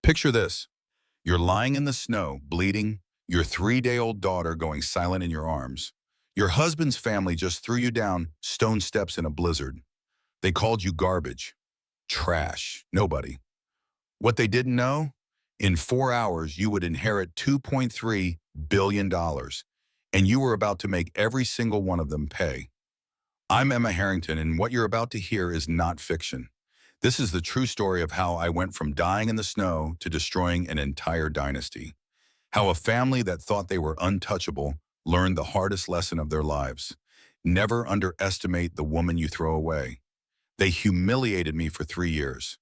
Picture this. You're lying in the snow, bleeding, your 3-day-old daughter going silent in your arms. Your husband's family just threw you down stone steps in a blizzard. They called you garbage, trash, nobody. What they didn't know? In 4 hours, you would inherit $2.3 billion, and you were about to make every single one of them pay. I'm Emma Harrington, and what you're about to hear is not fiction. This is the true story of how I went from dying in the snow to destroying an entire dynasty. How a family that thought they were untouchable learned the hardest lesson of their lives. Never underestimate the woman you throw away. They humiliated me for 3 years,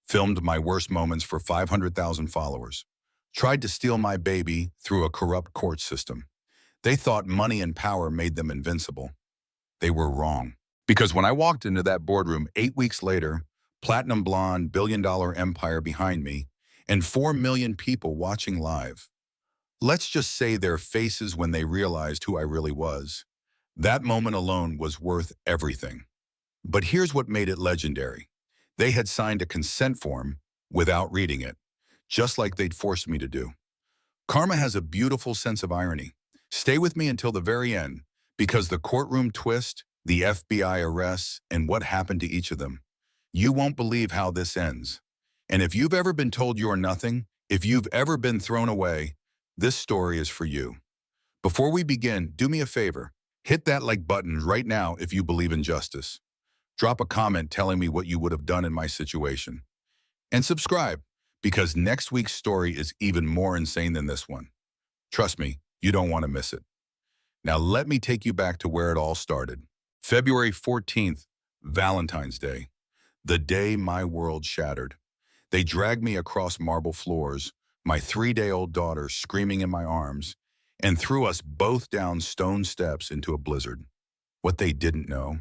filmed my worst moments for 500,000 followers, tried to steal my baby through a corrupt court system. They thought money and power made them invincible. They were wrong. Because when I walked into that boardroom 8 weeks later, platinum blonde, billion-dollar empire behind me, and 4 million people watching live. Let's just say their faces when they realized who I really was. That moment alone was worth everything. But here's what made it legendary. They had signed a consent form without reading it, just like they'd forced me to do. Karma has a beautiful sense of irony. Stay with me until the very end, because the courtroom twist, the FBI arrests, and what happened to each of them. You won't believe how this ends. And if you've ever been told you're nothing, if you've ever been thrown away, this story is for you. Before we begin, do me a favor. Hit that like button right now if you believe in justice. Drop a comment telling me what you would have done in my situation. And subscribe, because next week's story is even more insane than this one. Trust me, you don't want to miss it. Now let me take you back to where it all started. February 14th, Valentine's Day. The day my world shattered. They dragged me across marble floors, my 3-day-old daughter screaming in my arms, and threw us both down stone steps into a blizzard. What they didn't know.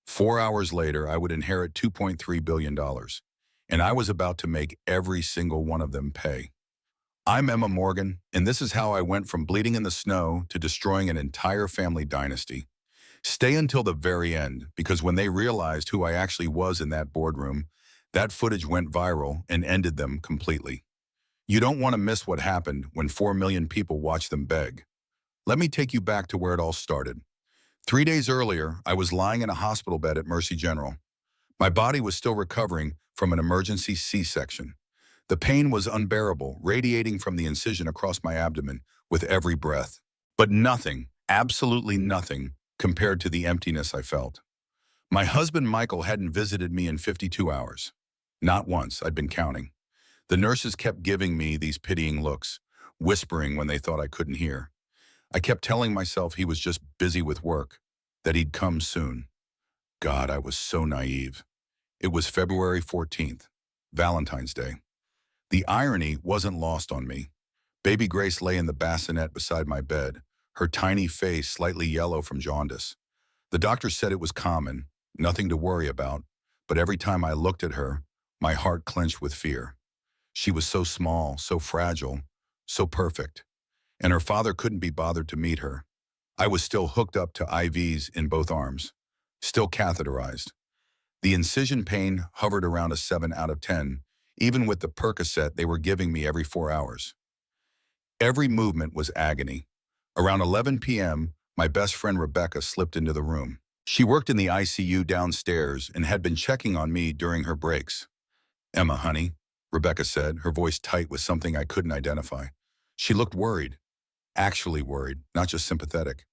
4 hours later, I would inherit $2.3 billion, and I was about to make every single one of them pay. I'm Emma Morgan, and this is how I went from bleeding in the snow to destroying an entire family dynasty. Stay until the very end, because when they realized who I actually was in that boardroom, that footage went viral and ended them completely. You don't want to miss what happened when 4 million people watched them beg. Let me take you back to where it all started. 3 days earlier, I was lying in a hospital bed at Mercy General. My body was still recovering from an emergency C-section. The pain was unbearable, radiating from the incision across my abdomen with every breath. But nothing, absolutely nothing, compared to the emptiness I felt. My husband Michael hadn't visited me in 52 hours. Not once, I'd been counting. The nurses kept giving me these pitying looks, whispering when they thought I couldn't hear. I kept telling myself he was just busy with work, that he'd come soon. God, I was so naive. It was February 14th, Valentine's Day. The irony wasn't lost on me. Baby Grace lay in the bassinet beside my bed, her tiny face slightly yellow from jaundice. The doctor said it was common, nothing to worry about, but every time I looked at her, my heart clenched with fear. She was so small, so fragile, so perfect, and her father couldn't be bothered to meet her. I was still hooked up to IVs in both arms, still catheterized. The incision pain hovered around a 7 out of 10, even with the Percocet they were giving me every 4 hours. Every movement was agony. Around 11 p.m., my best friend Rebecca slipped into the room. She worked in the ICU downstairs and had been checking on me during her breaks. "Emma, honey," Rebecca said, her voice tight with something I couldn't identify. She looked worried. Actually worried, not just sympathetic.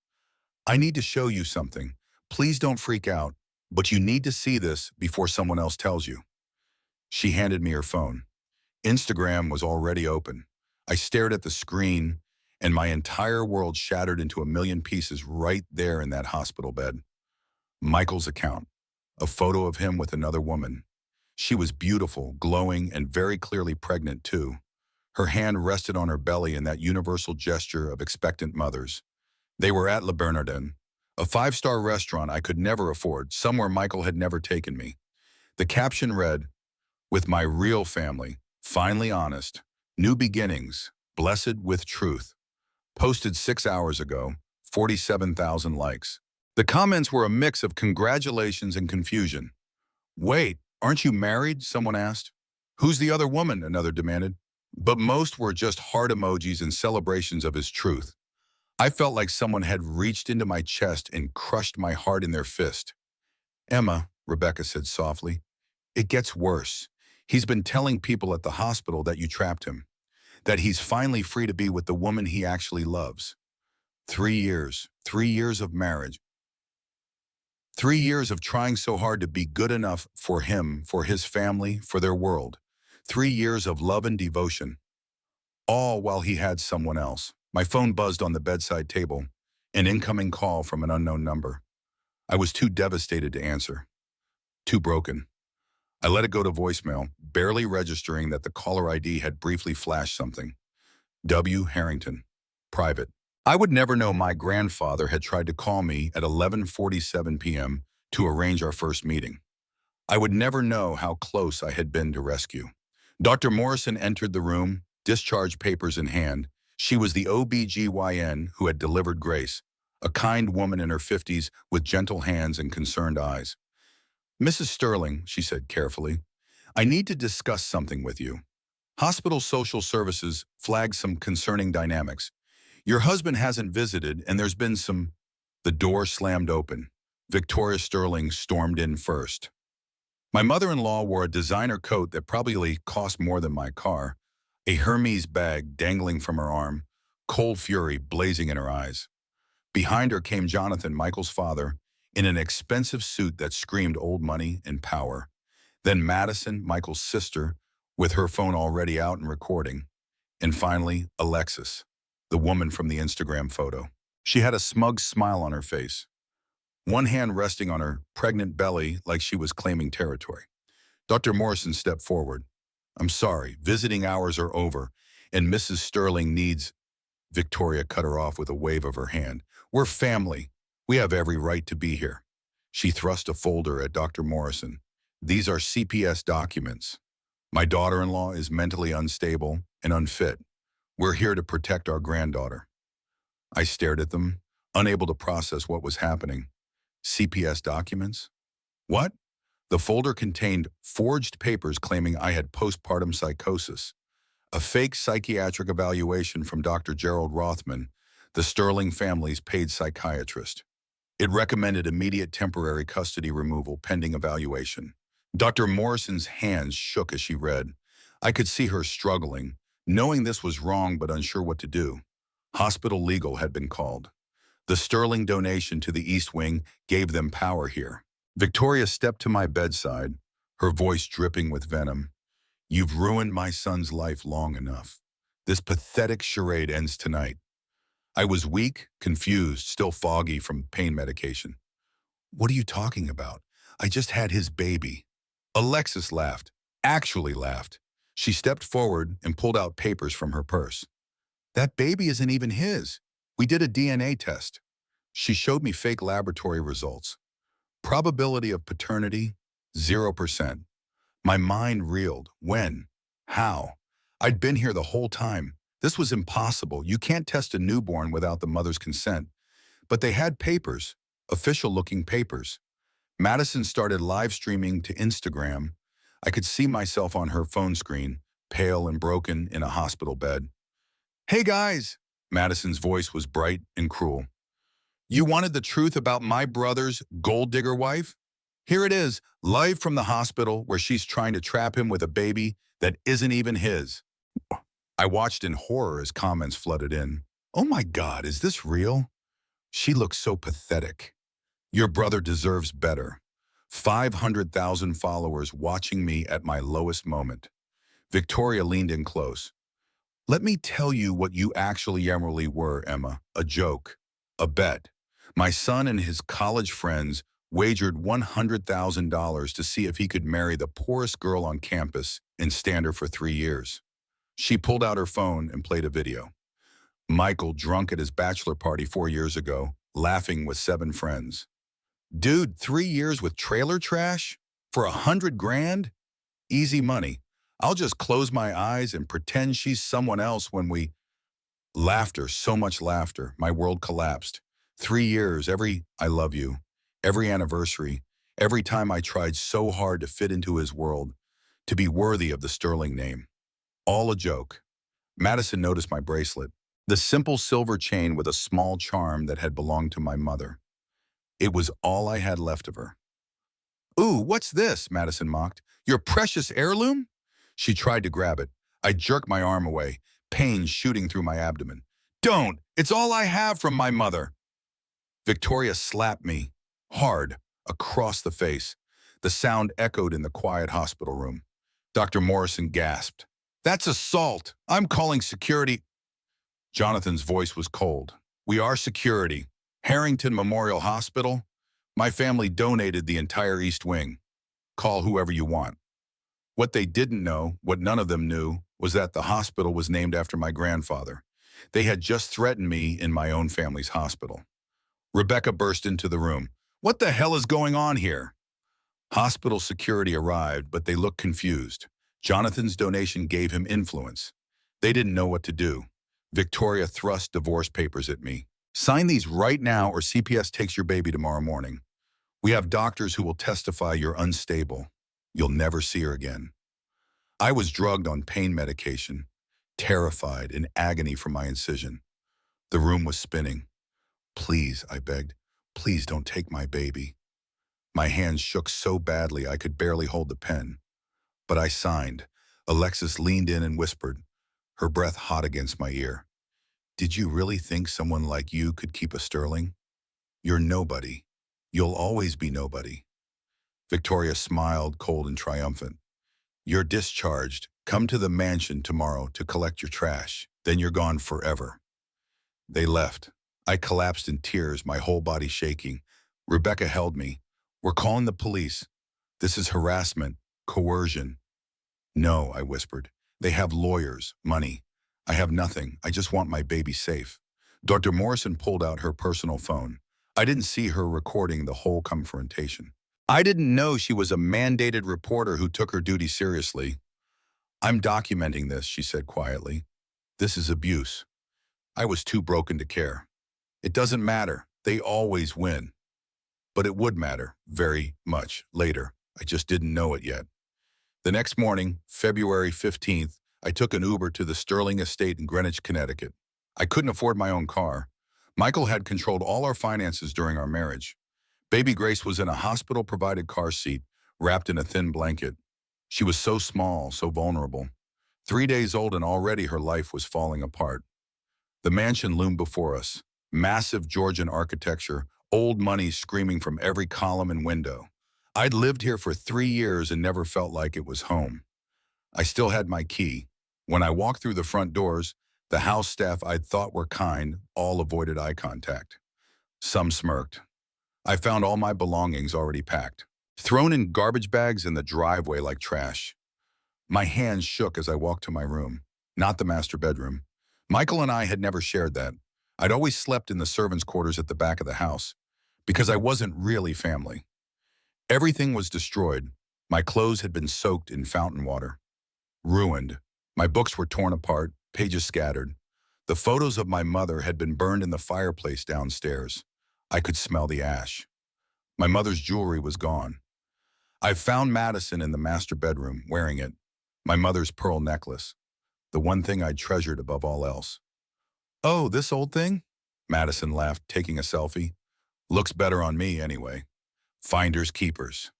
"I need to show you something. Please don't freak out, but you need to see this before someone else tells you." She handed me her phone. Instagram was already open. I stared at the screen, and my entire world shattered into a million pieces right there in that hospital bed. Michael's account. A photo of him with another woman. She was beautiful, glowing, and very clearly pregnant too. Her hand rested on her belly in that universal gesture of expectant mothers. They were at Le Bernardin, a 5-star restaurant I could never afford, somewhere Michael had never taken me. The caption read, "With my real family, finally honest, new beginnings, blessed with truth." Posted 6 hours ago, 47,000 likes. The comments were a mix of congratulations and confusion. "Wait, aren't you married?" someone asked. Who's the other woman? Another demanded. But most were just heart emojis and celebrations of his truth. I felt like someone had reached into my chest and crushed my heart in their fist. Emma, Rebecca said softly, it gets worse. He's been telling people at the hospital that you trapped him, that he's finally free to be with the woman he actually loves. 3 years of marriage, 3 years of trying so hard to be good enough for him, for his family, for their world. 3 years of love and devotion, all while he had someone else. My phone buzzed on the bedside table, an incoming call from an unknown number. I was too devastated to answer, too broken. I let it go to voicemail, barely registering that the caller ID had briefly flashed something. W. Harrington, private. I would never know my grandfather had tried to call me at 11:47 p.m. to arrange our first meeting. I would never know how close I had been to rescue. Dr. Morrison entered the room, discharge papers in hand. She was the OB/GYN who had delivered Grace, a kind woman in her 50s with gentle hands and concerned eyes. Mrs. Sterling, she said carefully, I need to discuss something with you. Hospital social services flagged some concerning dynamics. Your husband hasn't visited and there's been some... The door slammed open. Victoria Sterling stormed in first. My mother-in-law wore a designer coat that probably cost more than my car, a Hermes bag dangling from her arm, cold fury blazing in her eyes. Behind her came Jonathan, Michael's father, in an expensive suit that screamed old money and power. Then Madison, Michael's sister, with her phone already out and recording. And finally, Alexis, the woman from the Instagram photo. She had a smug smile on her face, one hand resting on her pregnant belly like she was claiming territory. Dr. Morrison stepped forward. I'm sorry, visiting hours are over, and Mrs. Sterling needs... Victoria cut her off with a wave of her hand. We're family. We have every right to be here. She thrust a folder at Dr. Morrison. These are CPS documents. My daughter-in-law is mentally unstable and unfit. We're here to protect our granddaughter. I stared at them, unable to process what was happening. CPS documents? What? The folder contained forged papers claiming I had postpartum psychosis, a fake psychiatric evaluation from Dr. Gerald Rothman, the Sterling family's paid psychiatrist. It recommended immediate temporary custody removal pending evaluation. Dr. Morrison's hands shook as she read. I could see her struggling, knowing this was wrong but unsure what to do. Hospital legal had been called. The Sterling donation to the East Wing gave them power here. Victoria stepped to my bedside, her voice dripping with venom. You've ruined my son's life long enough. This pathetic charade ends tonight. I was weak, confused, still foggy from pain medication. What are you talking about? I just had his baby. Alexis laughed, actually laughed. She stepped forward and pulled out papers from her purse. That baby isn't even his. We did a DNA test. She showed me fake laboratory results. Probability of paternity, 0%. My mind reeled. When? How? I'd been here the whole time. This was impossible. You can't test a newborn without the mother's consent. But they had papers, official-looking papers. Madison started live streaming to Instagram. I could see myself on her phone screen, pale and broken in a hospital bed. Hey guys! Madison's voice was bright and cruel. You wanted the truth about my brother's gold digger wife? Here it is, live from the hospital where she's trying to trap him with a baby that isn't even his. I watched in horror as comments flooded in. Oh my God, is this real? She looks so pathetic. Your brother deserves better. 500,000 followers watching me at my lowest moment. Victoria leaned in close. Let me tell you what you actually were, Emma. A joke. A bet. My son and his college friends wagered $100,000 to see if he could marry the poorest girl on campus and stand her for 3 years. She pulled out her phone and played a video. Michael drunk at his bachelor party 4 years ago, laughing with 7 friends. Dude, 3 years with trailer trash? For 100 grand? Easy money. I'll just close my eyes and pretend she's someone else when we... Laughter, so much laughter. My world collapsed. 3 years, every I love you, every anniversary, every time I tried so hard to fit into his world. to be worthy of the Sterling name. All a joke. Madison noticed my bracelet, the simple silver chain with a small charm that had belonged to my mother. It was all I had left of her. "Ooh, what's this?" Madison mocked. "Your precious heirloom?" She tried to grab it. I jerked my arm away, pain shooting through my abdomen. "Don't! It's all I have from my mother." Victoria slapped me, hard, across the face. The sound echoed in the quiet hospital room. Dr. Morrison gasped. "That's assault! I'm calling security." Jonathan's voice was cold. "We are security. Harrington Memorial Hospital. My family donated the entire East Wing. Call whoever you want." What they didn't know, what none of them knew, was that the hospital was named after my grandfather. They had just threatened me in my own family's hospital. Rebecca burst into the room. "What the hell is going on here?" Hospital security arrived, but they looked confused. Jonathan's donation gave him influence. They didn't know what to do. Victoria thrust divorce papers at me. "Sign these right now or CPS takes your baby tomorrow morning. We have doctors who will testify you're unstable. You'll never see her again." I was drugged on pain medication, terrified, in agony from my incision. The room was spinning. "Please," I begged, "please don't take my baby." My hands shook so badly I could barely hold the pen. But I signed. Alexis leaned in and whispered, her breath hot against my ear. "Did you really think someone like you could keep a Sterling? You're nobody. You'll always be nobody." Victoria smiled, cold and triumphant. "You're discharged. Come to the mansion tomorrow to collect your trash. Then you're gone forever." They left. I collapsed in tears, my whole body shaking. Rebecca held me. "We're calling the police. This is harassment, coercion." "No," I whispered. "They have lawyers, money. I have nothing. I just want my baby safe." Dr. Morrison pulled out her personal phone. I didn't see her recording the whole confrontation. I didn't know she was a mandated reporter who took her duty seriously. "I'm documenting this," she said quietly. "This is abuse." I was too broken to care. It doesn't matter. They always win. But it would matter, very much, later. I just didn't know it yet. The next morning, February 15th, I took an Uber to the Sterling estate in Greenwich, Connecticut. I couldn't afford my own car. Michael had controlled all our finances during our marriage. Baby Grace was in a hospital-provided car seat, wrapped in a thin blanket. She was so small, so vulnerable. 3 days old and already her life was falling apart. The mansion loomed before us. Massive Georgian architecture, old money screaming from every column and window. I'd lived here for 3 years and never felt like it was home. I still had my key. When I walked through the front doors, the house staff I'd thought were kind all avoided eye contact. Some smirked. I found all my belongings already packed, thrown in garbage bags in the driveway like trash. My hands shook as I walked to my room, not the master bedroom. Michael and I had never shared that. I'd always slept in the servants' quarters at the back of the house, because I wasn't really family. Everything was destroyed. My clothes had been soaked in fountain water. Ruined. My books were torn apart, pages scattered. The photos of my mother had been burned in the fireplace downstairs. I could smell the ash. My mother's jewelry was gone. I found Madison in the master bedroom, wearing it. My mother's pearl necklace. The one thing I treasured above all else. "Oh, this old thing?" Madison laughed, taking a selfie. "Looks better on me, anyway." Finders keepers.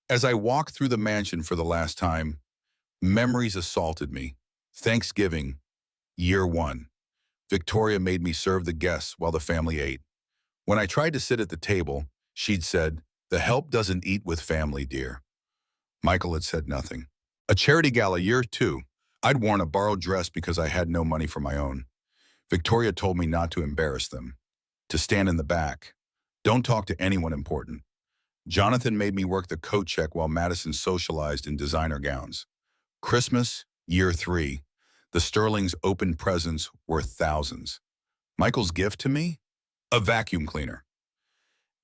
As I walked through the mansion for the last time, memories assaulted me. Thanksgiving, year 1. Victoria made me serve the guests while the family ate. When I tried to sit at the table, she'd said, "The help doesn't eat with family, dear." Michael had said nothing. A charity gala, year 2. I'd worn a borrowed dress because I had no money for my own. Victoria told me not to embarrass them, to stand in the back. Don't talk to anyone important. Jonathan made me work the coat check while Madison socialized in designer gowns. Christmas, year 3. The Sterling's open presents worth thousands. Michael's gift to me? A vacuum cleaner.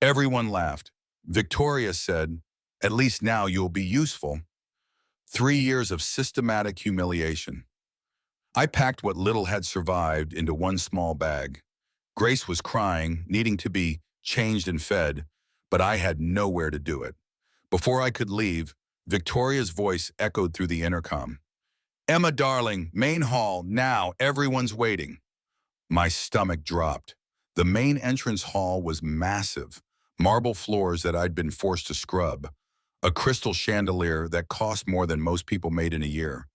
Everyone laughed. Victoria said, "At least now you'll be useful." 3 years of systematic humiliation. I packed what little had survived into one small bag. Grace was crying, needing to be changed and fed, but I had nowhere to do it. Before I could leave, Victoria's voice echoed through the intercom. Emma, darling, main hall, now, everyone's waiting. My stomach dropped. The main entrance hall was massive, marble floors that I'd been forced to scrub, a crystal chandelier that cost more than most people made in a year.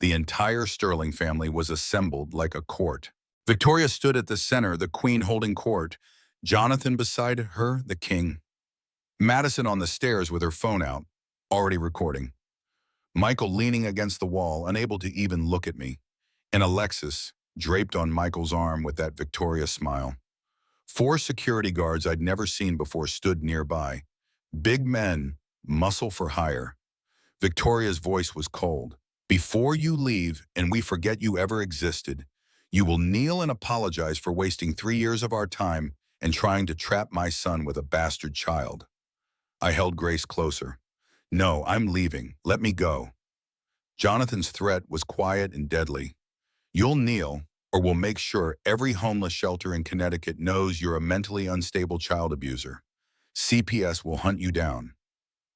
The entire Sterling family was assembled like a court. Victoria stood at the center, the queen holding court. Jonathan beside her, the king. Madison on the stairs with her phone out, already recording. Michael leaning against the wall, unable to even look at me. And Alexis, draped on Michael's arm with that Victoria smile. 4 security guards I'd never seen before stood nearby. Big men, muscle for hire. Victoria's voice was cold. Before you leave and we forget you ever existed, you will kneel and apologize for wasting 3 years of our time and trying to trap my son with a bastard child. I held Grace closer. No, I'm leaving. Let me go. Jonathan's threat was quiet and deadly. You'll kneel, or we'll make sure every homeless shelter in Connecticut knows you're a mentally unstable child abuser. CPS will hunt you down.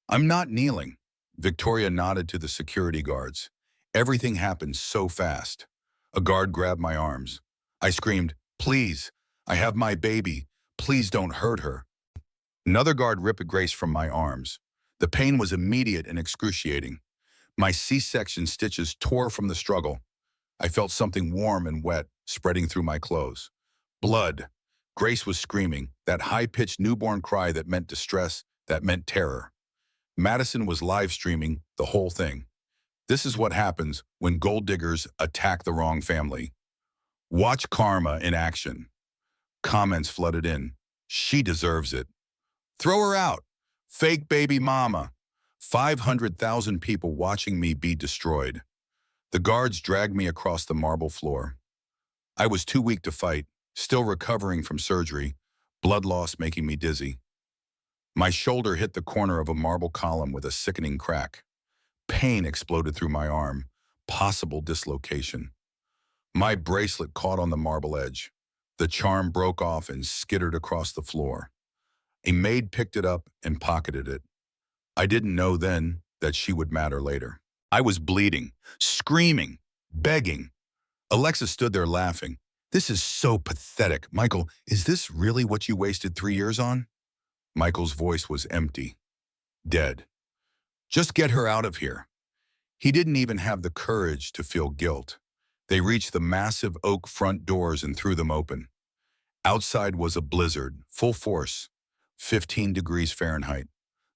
I'm not kneeling. Victoria nodded to the security guards. Everything happened so fast. A guard grabbed my arms. I screamed, please, I have my baby. Please don't hurt her. Another guard ripped Grace from my arms. The pain was immediate and excruciating. My C-section stitches tore from the struggle. I felt something warm and wet spreading through my clothes. Blood. Grace was screaming, that high-pitched newborn cry that meant distress, that meant terror. Madison was live streaming the whole thing. This is what happens when gold diggers attack the wrong family. Watch karma in action. Comments flooded in. She deserves it. Throw her out. Fake baby mama. 500,000 people watching me be destroyed. The guards dragged me across the marble floor. I was too weak to fight, still recovering from surgery, blood loss making me dizzy. My shoulder hit the corner of a marble column with a sickening crack. Pain exploded through my arm, possible dislocation. My bracelet caught on the marble edge. The charm broke off and skittered across the floor. A maid picked it up and pocketed it. I didn't know then that she would matter later. I was bleeding, screaming, begging. Alexa stood there laughing. This is so pathetic. Michael, is this really what you wasted 3 years on? Michael's voice was empty, dead. Just get her out of here. He didn't even have the courage to feel guilt. They reached the massive oak front doors and threw them open. Outside was a blizzard, full force, 15 degrees Fahrenheit.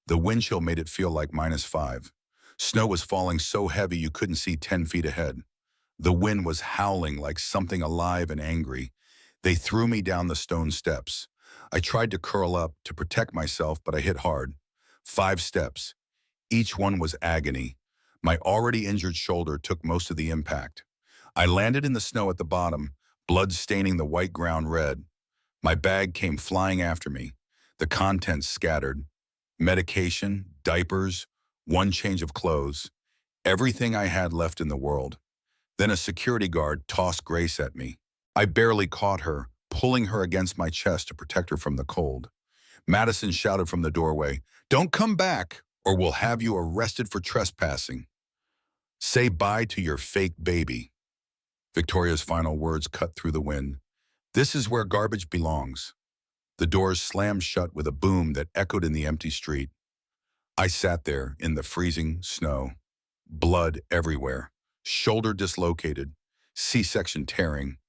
The wind chill made it feel like -5. Snow was falling so heavy you couldn't see 10 feet ahead. The wind was howling like something alive and angry. They threw me down the stone steps. I tried to curl up to protect myself, but I hit hard. 5 steps. Each one was agony. My already injured shoulder took most of the impact. I landed in the snow at the bottom, blood staining the white ground red. My bag came flying after me. The contents scattered. Medication, diapers, 1 change of clothes, everything I had left in the world. Then a security guard tossed Grace at me. I barely caught her, pulling her against my chest to protect her from the cold. Madison shouted from the doorway, "Don't come back, or we'll have you arrested for trespassing. Say bye to your fake baby." Victoria's final words cut through the wind. This is where garbage belongs. The doors slammed shut with a boom that echoed in the empty street. I sat there in the freezing snow. Blood everywhere. Shoulder dislocated. C-section tearing.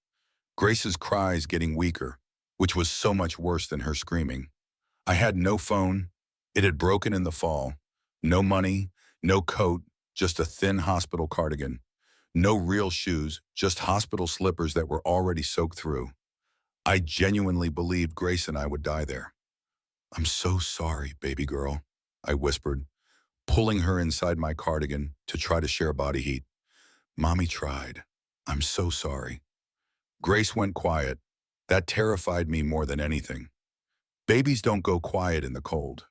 Grace's cries getting weaker, which was so much worse than her screaming. I had no phone. It had broken in the fall. No money, no coat, just a thin hospital cardigan. No real shoes, just hospital slippers that were already soaked through. I genuinely believed Grace and I would die there. "I'm so sorry, baby girl," I whispered, pulling her inside my cardigan to try to share body heat. "Mommy tried. I'm so sorry." Grace went quiet. That terrified me more than anything. Babies don't go quiet in the cold.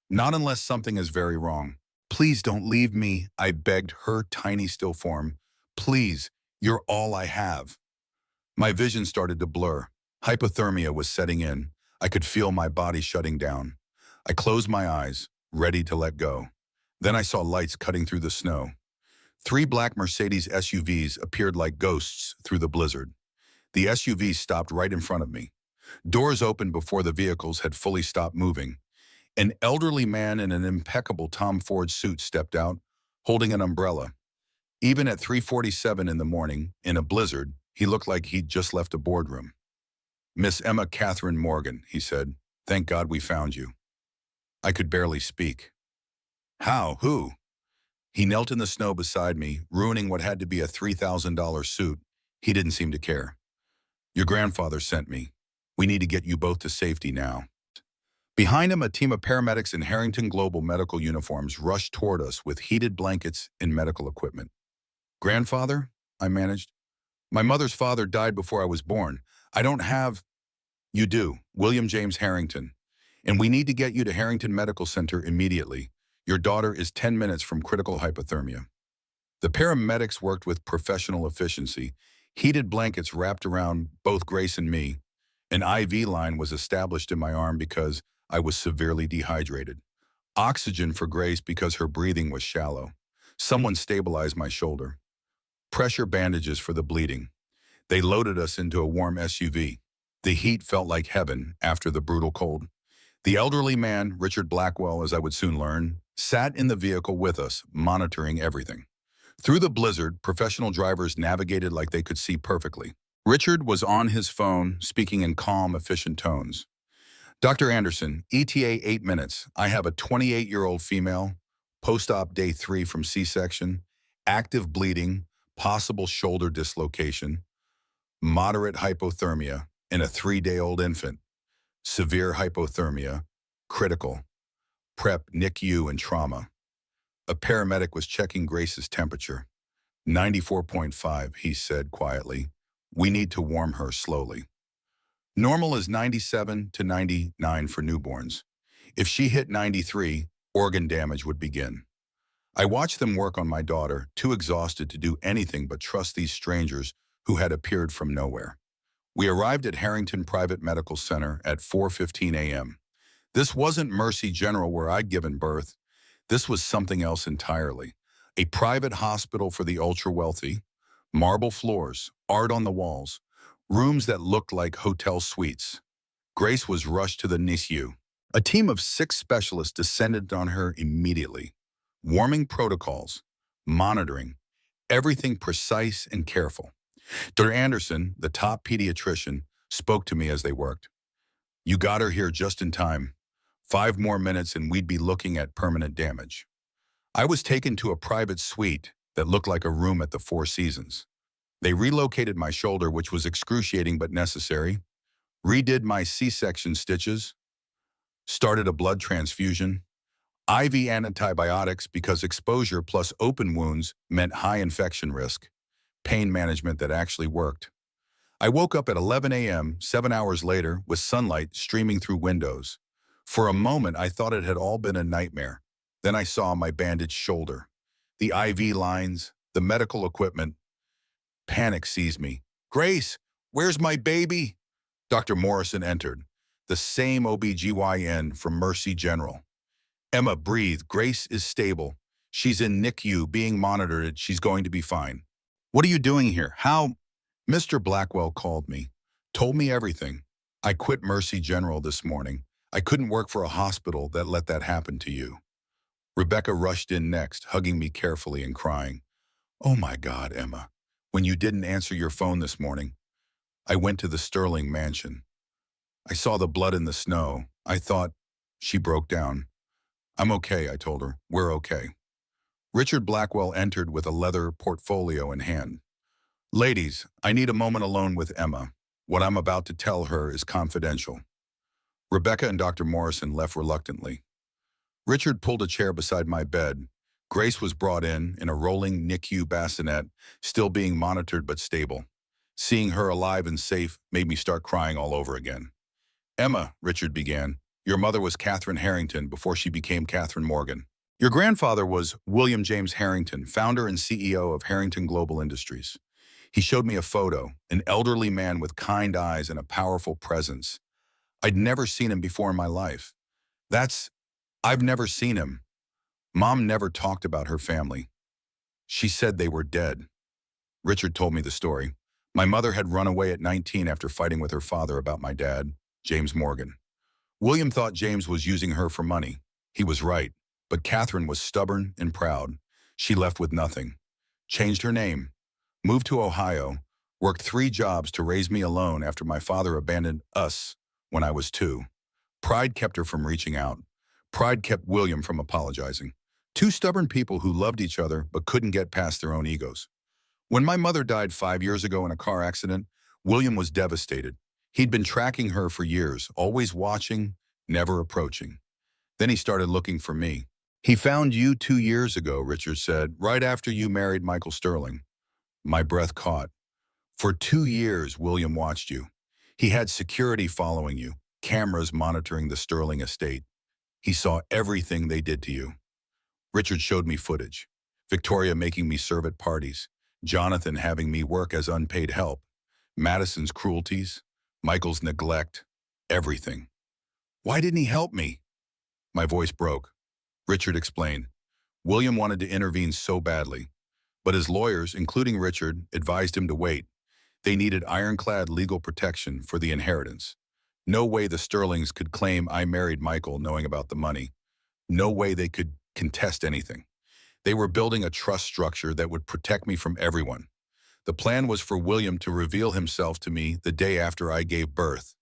Not unless something is very wrong. "Please don't leave me," I begged her tiny still form. "Please, you're all I have." My vision started to blur. Hypothermia was setting in. I could feel my body shutting down. I closed my eyes, ready to let go. Then I saw lights cutting through the snow. Three black Mercedes SUVs appeared like ghosts through the blizzard. The SUVs stopped right in front of me. Doors opened before the vehicles had fully stopped moving. An elderly man in an impeccable Tom Ford suit stepped out, holding an umbrella. Even at 3:47 in the morning, in a blizzard, he looked like he'd just left a boardroom. "Miss Emma Catherine Morgan," he said. "Thank God we found you." I could barely speak. "How? Who?" He knelt in the snow beside me, ruining what had to be a $3,000 suit. He didn't seem to care. "Your grandfather sent me. We need to get you both to safety now." Behind him, a team of paramedics in Harrington Global medical uniforms rushed toward us with heated blankets and medical equipment. "Grandfather?" I managed. "My mother's father died before I was born. I don't have—" "You do, William James Harrington. And we need to get you to Harrington Medical Center immediately. Your daughter is 10 minutes from critical hypothermia." The paramedics worked with professional efficiency. Heated blankets wrapped around both Grace and me. An IV line was established in my arm because I was severely dehydrated. Oxygen for Grace because her breathing was shallow. Someone stabilized my shoulder. Pressure bandages for the bleeding. They loaded us into a warm SUV. The heat felt like heaven after the brutal cold. The elderly man, Richard Blackwell, as I would soon learn, sat in the vehicle with us, monitoring everything. Through the blizzard, professional drivers navigated like they could see perfectly. Richard was on his phone, speaking in calm, efficient tones. "Dr. Anderson, ETA 8 minutes. I have a 28-year-old female, post-op day 3 from C-section, active bleeding, possible shoulder dislocation, moderate hypothermia, and a 3-day-old infant. Severe hypothermia, critical, prep NICU and trauma." A paramedic was checking Grace's temperature. 94.5, he said quietly. "We need to warm her slowly." Normal is 97 to 99 for newborns. If she hit 93, organ damage would begin. I watched them work on my daughter, too exhausted to do anything but trust these strangers who had appeared from nowhere. We arrived at Harrington Private Medical Center at 4:15 a.m. This wasn't Mercy General where I'd given birth. This was something else entirely. A private hospital for the ultra-wealthy, marble floors, art on the walls, rooms that looked like hotel suites. Grace was rushed to the NICU. A team of 6 specialists descended on her immediately. Warming protocols, monitoring, everything precise and careful. Dr. Anderson, the top pediatrician, spoke to me as they worked. "You got her here just in time. 5 more minutes and we'd be looking at permanent damage." I was taken to a private suite that looked like a room at the Four Seasons. They relocated my shoulder, which was excruciating but necessary, redid my C-section stitches, started a blood transfusion, IV antibiotics because exposure plus open wounds meant high infection risk, pain management that actually worked. I woke up at 11 a.m., 7 hours later, with sunlight streaming through windows. For a moment, I thought it had all been a nightmare. Then I saw my bandaged shoulder, the IV lines, the medical equipment. Panic seized me. "Grace, where's my baby?" Dr. Morrison entered, the same OBGYN from Mercy General. "Emma, breathe. Grace is stable. She's in NICU, being monitored. She's going to be fine." "What are you doing here? How—" "Mr. Blackwell called me, told me everything. I quit Mercy General this morning. I couldn't work for a hospital that let that happen to you." Rebecca rushed in next, hugging me carefully and crying. "Oh my God, Emma, when you didn't answer your phone this morning." I went to the Sterling mansion. I saw the blood in the snow. I thought. She broke down. "I'm okay," I told her. "We're okay." Richard Blackwell entered with a leather portfolio in hand. "Ladies, I need a moment alone with Emma. What I'm about to tell her is confidential." Rebecca and Dr. Morrison left reluctantly. Richard pulled a chair beside my bed. Grace was brought in a rolling NICU bassinet, still being monitored but stable. Seeing her alive and safe made me start crying all over again. "Emma," Richard began, "your mother was Catherine Harrington before she became Catherine Morgan. Your grandfather was William James Harrington, founder and CEO of Harrington Global Industries." He showed me a photo, an elderly man with kind eyes and a powerful presence. I'd never seen him before in my life. I've never seen him. Mom never talked about her family. She said they were dead. Richard told me the story. My mother had run away at 19 after fighting with her father about my dad, James Morgan. William thought James was using her for money. He was right, but Catherine was stubborn and proud. She left with nothing. Changed her name, moved to Ohio, worked 3 jobs to raise me alone after my father abandoned us when I was 2. Pride kept her from reaching out. Pride kept William from apologizing. 2 stubborn people who loved each other but couldn't get past their own egos. When my mother died 5 years ago in a car accident, William was devastated. He'd been tracking her for years, always watching, never approaching. Then he started looking for me. He found you 2 years ago, Richard said, right after you married Michael Sterling. My breath caught. For 2 years, William watched you. He had security following you, cameras monitoring the Sterling estate. He saw everything they did to you. Richard showed me footage. Victoria making me serve at parties. Jonathan having me work as unpaid help. Madison's cruelties. Michael's neglect. Everything. Why didn't he help me? My voice broke. Richard explained. William wanted to intervene so badly, but his lawyers, including Richard, advised him to wait. They needed ironclad legal protection for the inheritance. No way the Sterlings could claim I married Michael knowing about the money. No way they could contest anything. They were building a trust structure that would protect me from everyone. The plan was for William to reveal himself to me the day after I gave birth,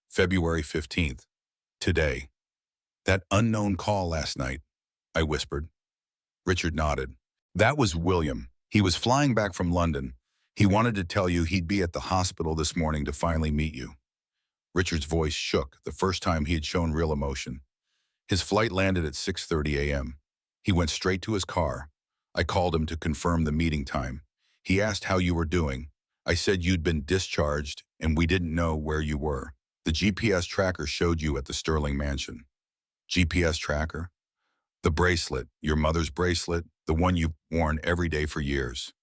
February 15th, today. That unknown call last night, I whispered. Richard nodded. That was William. He was flying back from London. He wanted to tell you he'd be at the hospital this morning to finally meet you. Richard's voice shook, the first time he had shown real emotion. His flight landed at 6:30 a.m. He went straight to his car. I called him to confirm the meeting time. He asked how you were doing. I said you'd been discharged and we didn't know where you were. The GPS tracker showed you at the Sterling mansion. GPS tracker? The bracelet, your mother's bracelet, the one you've worn every day for years.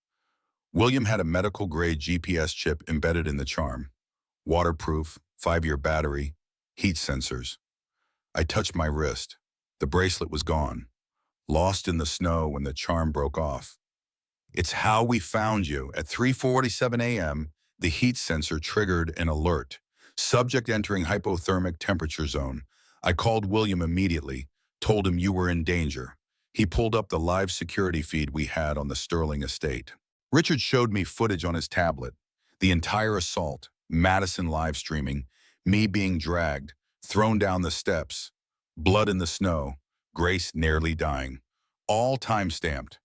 William had a medical-grade GPS chip embedded in the charm. Waterproof, 5-year battery, heat sensors. I touched my wrist. The bracelet was gone, lost in the snow when the charm broke off. It's how we found you. At 3:47 a.m., the heat sensor triggered an alert. Subject entering hypothermic temperature zone. I called William immediately, told him you were in danger. He pulled up the live security feed we had on the Sterling estate. Richard showed me footage on his tablet. The entire assault, Madison live streaming, me being dragged, thrown down the steps, blood in the snow, Grace nearly dying. All time-stamped,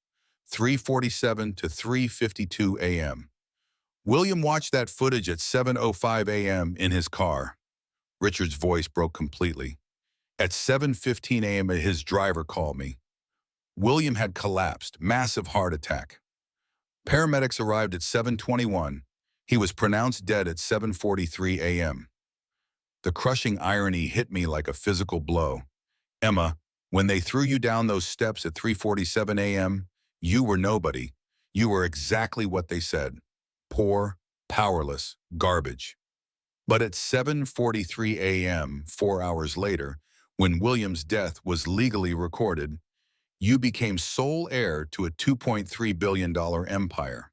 3:47 to 3:52 a.m. William watched that footage at 7:05 a.m. in his car. Richard's voice broke completely. At 7:15 a.m. his driver called me. William had collapsed, massive heart attack. Paramedics arrived at 7:21. He was pronounced dead at 7:43 a.m. The crushing irony hit me like a physical blow. Emma, when they threw you down those steps at 3:47 a.m., you were nobody. You were exactly what they said. Poor, powerless, garbage. But at 7:43 a.m., 4 hours later, when William's death was legally recorded, you became sole heir to a $2.3 billion empire.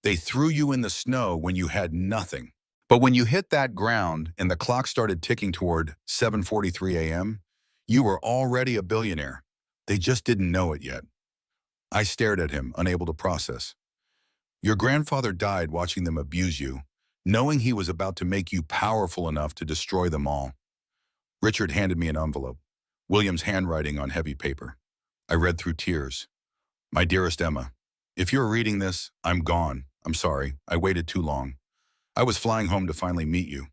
They threw you in the snow when you had nothing. But when you hit that ground and the clock started ticking toward 7:43 a.m., you were already a billionaire. They just didn't know it yet. I stared at him, unable to process. Your grandfather died watching them abuse you, knowing he was about to make you powerful enough to destroy them all. Richard handed me an envelope, William's handwriting on heavy paper. I read through tears. My dearest Emma, if you're reading this, I'm gone. I'm sorry. I waited too long. I was flying home to finally meet you,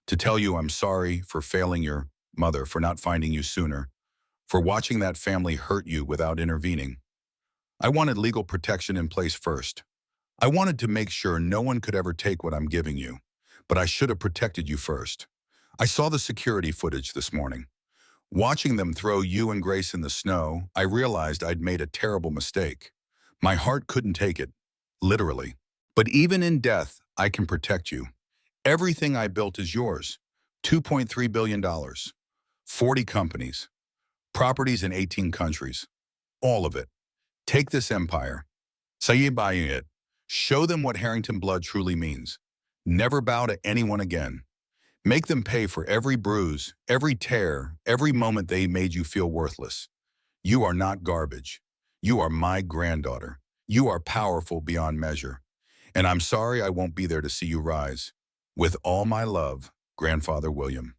to tell you I'm sorry for failing your mother, for not finding you sooner, for watching that family hurt you without intervening. I wanted legal protection in place first. I wanted to make sure no one could ever take what I'm giving you, but I should have protected you first. I saw the security footage this morning. Watching them throw you and Grace in the snow, I realized I'd made a terrible mistake. My heart couldn't take it, literally. But even in death, I can protect you. Everything I built is yours. $2.3 billion, 40 companies, properties in 18 countries. All of it. Take this empire. Say buying it. Show them what Harrington blood truly means. Never bow to anyone again. Make them pay for every bruise, every tear, every moment they made you feel worthless. You are not garbage. You are my granddaughter. You are powerful beyond measure. And I'm sorry I won't be there to see you rise. With all my love, Grandfather William.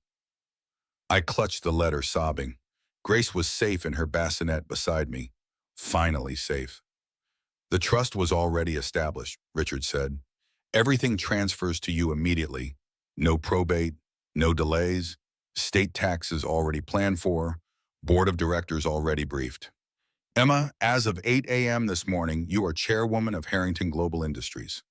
I clutched the letter, sobbing. Grace was safe in her bassinet beside me. Finally safe. The trust was already established, Richard said. Everything transfers to you immediately. No probate, no delays, state taxes already planned for, board of directors already briefed. Emma, as of 8 a.m. this morning, you are chairwoman of Harrington Global Industries,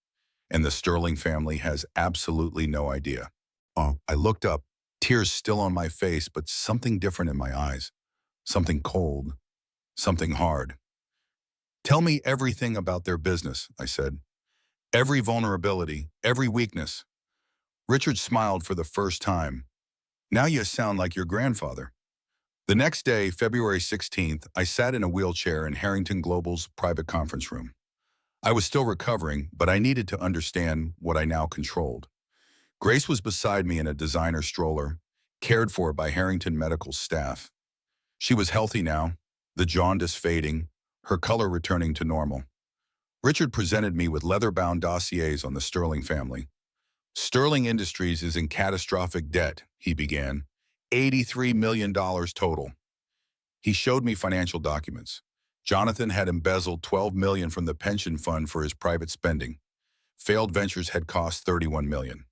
and the Sterling family has absolutely no idea. Oh, I looked up, tears still on my face, but something different in my eyes, something cold, something hard. Tell me everything about their business, I said. Every vulnerability, every weakness. Richard smiled for the first time. Now you sound like your grandfather. The next day, February 16th, I sat in a wheelchair in Harrington Global's private conference room. I was still recovering, but I needed to understand what I now controlled. Grace was beside me in a designer stroller, cared for by Harrington Medical staff. She was healthy now, the jaundice fading, her color returning to normal. Richard presented me with leather-bound dossiers on the Sterling family. Sterling Industries is in catastrophic debt, he began. $83 million total. He showed me financial documents. Jonathan had embezzled $12 million from the pension fund for his private spending. Failed ventures had cost $31 million.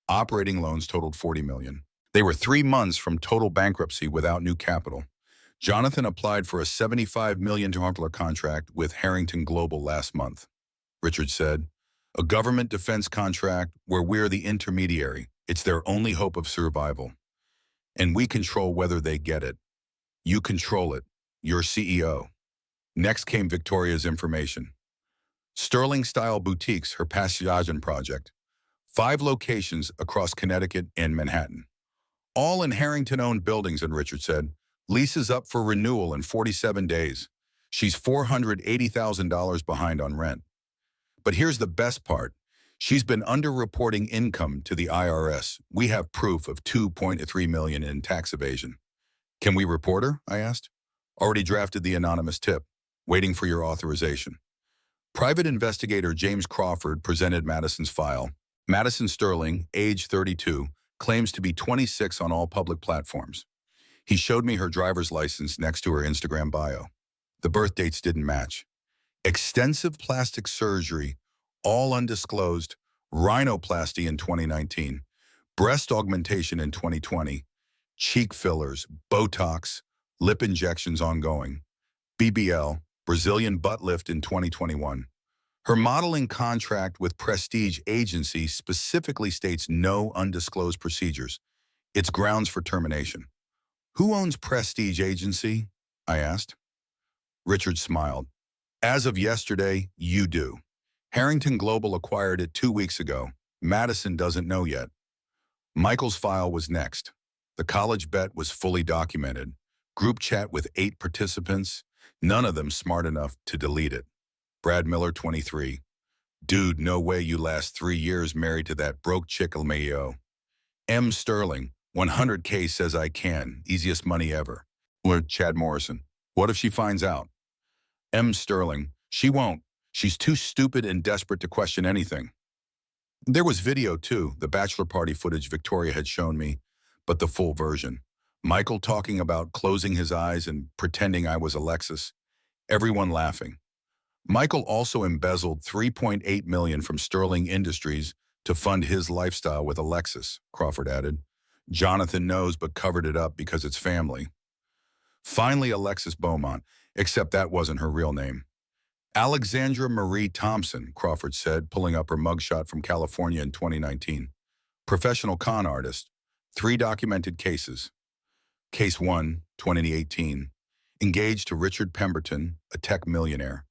Operating loans totaled $40 million. They were 3 months from total bankruptcy without new capital. Jonathan applied for a $75 million contract with Harrington Global last month. Richard said, a government defense contract where we're the intermediary. It's their only hope of survival. And we control whether they get it. You control it. You're CEO. Next came Victoria's information. Sterling-style boutiques, her Passagin project. 5 locations across Connecticut and Manhattan. All in Harrington-owned buildings, and Richard said, leases up for renewal in 47 days. She's $480,000 behind on rent. But here's the best part. She's been underreporting income to the IRS. We have proof of $2.3 million in tax evasion. Can we report her? I asked. Already drafted the anonymous tip, waiting for your authorization. Private investigator James Crawford presented Madison's file. Madison Sterling, age 32, claims to be 26 on all public platforms. He showed me her driver's license next to her Instagram bio. The birth dates didn't match. Extensive plastic surgery, all undisclosed, rhinoplasty in 2019, breast augmentation in 2020, cheek fillers, Botox, lip injections ongoing, BBL, Brazilian butt lift in 2021. Her modeling contract with Prestige Agency specifically states no undisclosed procedures. It's grounds for termination. Who owns Prestige Agency? I asked. Richard smiled. As of yesterday, you do. Harrington Global acquired it 2 weeks ago. Madison doesn't know yet. Michael's file was next. The college bet was fully documented. Group chat with 8 participants, none of them smart enough to delete it. Brad Miller, 23. Dude, no way you last 3 years married to that broke chick LMAO. M. Sterling, 100K says I can, easiest money ever. Or Chad Morrison. What if she finds out? M. Sterling, she won't. She's too stupid and desperate to question anything. There was video too, the bachelor party footage Victoria had shown me, but the full version. Michael talking about closing his eyes and pretending I was Alexis. Everyone laughing. Michael also embezzled $3.8 million from Sterling Industries to fund his lifestyle with Alexis, Crawford added. Jonathan knows but covered it up because it's family. Finally, Alexis Beaumont, except that wasn't her real name. Alexandra Marie Thompson, Crawford said, pulling up her mugshot from California in 2019. Professional con artist. 3 documented cases. Case 1, 2018. Engaged to Richard Pemberton, a tech millionaire.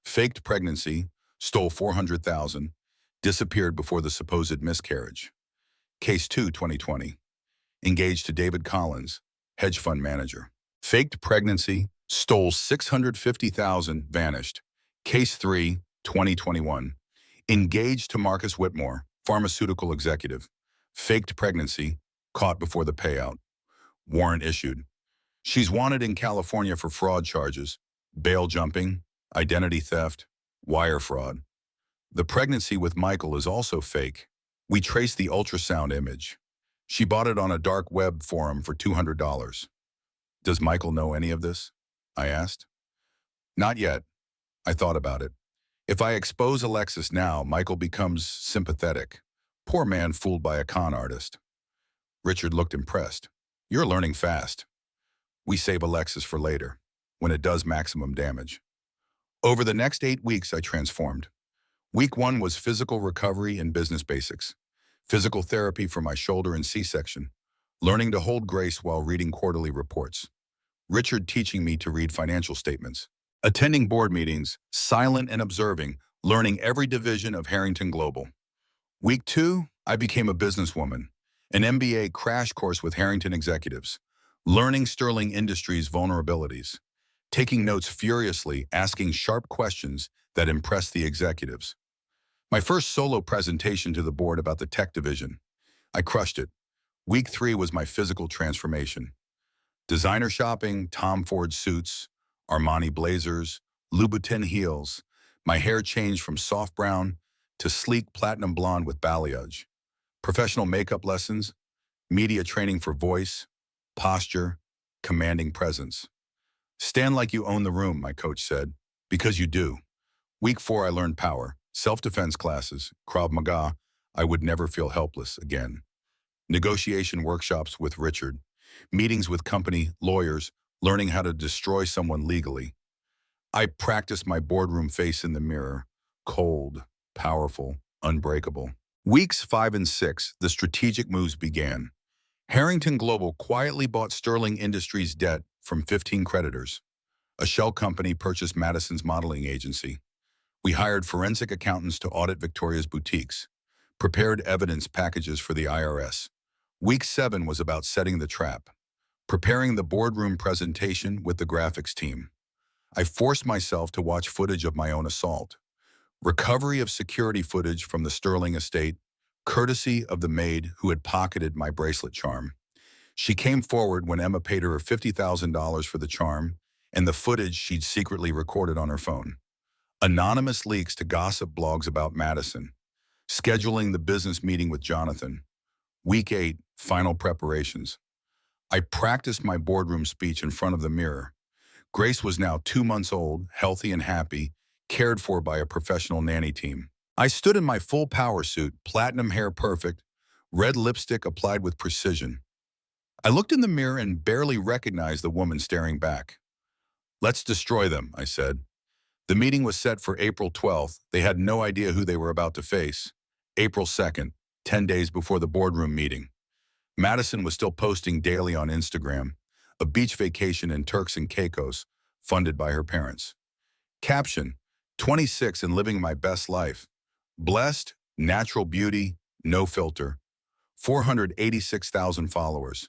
Faked pregnancy, stole $400,000, disappeared before the supposed miscarriage. Case 2, 2020. Engaged to David Collins, hedge fund manager. Faked pregnancy, Stole 650,000, vanished. Case 3, 2021. Engaged to Marcus Whitmore, pharmaceutical executive. Faked pregnancy, caught before the payout. Warrant issued. She's wanted in California for fraud charges, bail jumping, identity theft, wire fraud. The pregnancy with Michael is also fake. We traced the ultrasound image. She bought it on a dark web forum for $200. Does Michael know any of this? I asked. Not yet. I thought about it. If I expose Alexis now, Michael becomes sympathetic. Poor man fooled by a con artist. Richard looked impressed. You're learning fast. We save Alexis for later, when it does maximum damage. Over the next 8 weeks, I transformed. Week 1 was physical recovery and business basics. Physical therapy for my shoulder and C-section. Learning to hold grace while reading quarterly reports. Richard teaching me to read financial statements. Attending board meetings, silent and observing, learning every division of Harrington Global. Week 2, I became a businesswoman. An MBA crash course with Harrington executives. Learning Sterling Industries' vulnerabilities. Taking notes furiously, asking sharp questions that impressed the executives. My first solo presentation to the board about the tech division. I crushed it. Week 3 was my physical transformation. Designer shopping, Tom Ford suits, Armani blazers, Louboutin heels. My hair changed from soft brown to sleek platinum blonde with balayage. Professional makeup lessons, media training for voice, posture, commanding presence. Stand like you own the room, my coach said, because you do. Week 4, I learned power, self-defense classes, Krav Maga. I would never feel helpless again. Negotiation workshops with Richard, meetings with company lawyers, learning how to destroy someone legally. I practiced my boardroom face in the mirror, cold, powerful, unbreakable. Weeks 5 and 6, the strategic moves began. Harrington Global quietly bought Sterling Industries' debt from 15 creditors. A shell company purchased Madison's modeling agency. We hired forensic accountants to audit Victoria's boutiques, prepared evidence packages for the IRS. Week 7 was about setting the trap, preparing the boardroom presentation with the graphics team. I forced myself to watch footage of my own assault. Recovery of security footage from the Sterling estate, courtesy of the maid who had pocketed my bracelet charm. She came forward when Emma paid her $50,000 for the charm and the footage she'd secretly recorded on her phone. Anonymous leaks to gossip blogs about Madison. Scheduling the business meeting with Jonathan. Week 8, final preparations. I practiced my boardroom speech in front of the mirror. Grace was now 2 months old, healthy and happy, cared for by a professional nanny team. I stood in my full power suit, platinum hair perfect, red lipstick applied with precision. I looked in the mirror and barely recognized the woman staring back. Let's destroy them, I said. The meeting was set for April 12th. They had no idea who they were about to face. April 2nd, 10 days before the boardroom meeting. Madison was still posting daily on Instagram, a beach vacation in Turks and Caicos, funded by her parents. Caption, 26 and living my best life. Blessed, natural beauty, no filter. 486,000 followers.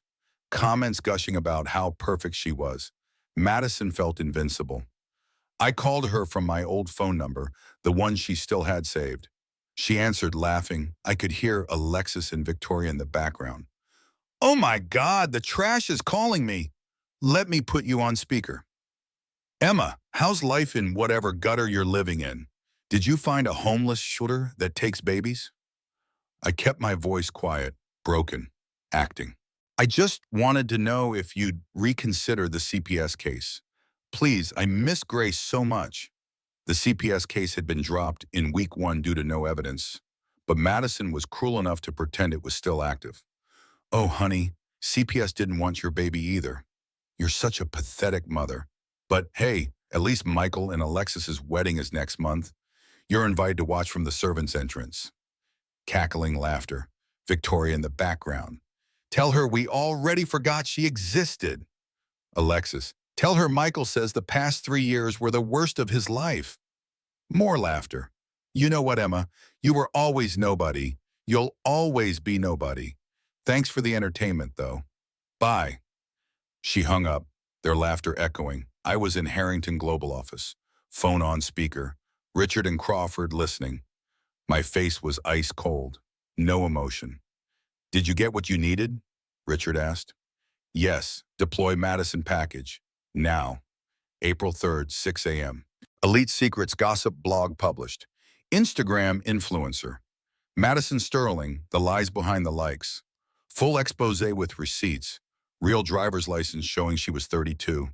Comments gushing about how perfect she was. Madison felt invincible. I called her from my old phone number, the one she still had saved. She answered laughing. I could hear Alexis and Victoria in the background. Oh my God, the trash is calling me. Let me put you on speaker. Emma, how's life in whatever gutter you're living in? Did you find a homeless shooter that takes babies? I kept my voice quiet, broken, acting. I just wanted to know if you'd reconsider the CPS case. Please, I miss Grace so much. The CPS case had been dropped in week 1 due to no evidence, but Madison was cruel enough to pretend it was still active. Oh, honey, CPS didn't want your baby either. You're such a pathetic mother. But hey, at least Michael and Alexis's wedding is next month. You're invited to watch from the servants' entrance. Cackling laughter. Victoria in the background. Tell her we already forgot she existed. Alexis. Tell her Michael says the past 3 years were the worst of his life. More laughter. You know what, Emma? You were always nobody. You'll always be nobody. Thanks for the entertainment, though. Bye. She hung up, their laughter echoing. I was in Harrington Global office. Phone on speaker. Richard and Crawford listening. My face was ice cold. No emotion. Did you get what you needed? Richard asked. Yes. Deploy Madison package. Now. April 3rd, 6 a.m. Elite Secrets gossip blog published. Instagram influencer. Madison Sterling, the lies behind the likes. Full expose with receipts. Real driver's license showing she was 32.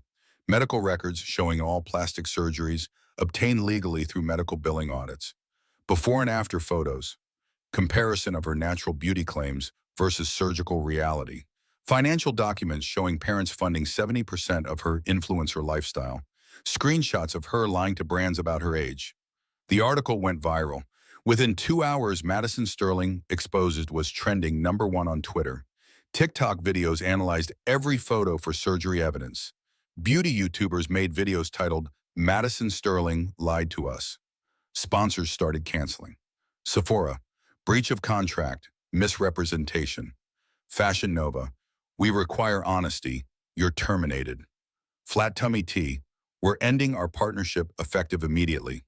Medical records showing all plastic surgeries obtained legally through medical billing audits. Before and after photos. Comparison of her natural beauty claims versus surgical reality. Financial documents showing parents funding 70% of her influencer lifestyle. Screenshots of her lying to brands about her age. The article went viral. Within 2 hours, Madison Sterling Exposed was trending #1 on Twitter. TikTok videos analyzed every photo for surgery evidence. Beauty YouTubers made videos titled, Madison Sterling Lied to Us. Sponsors started canceling. Sephora, breach of contract, misrepresentation. Fashion Nova, we require honesty, you're terminated. Flat Tummy Tea, we're ending our partnership effective immediately.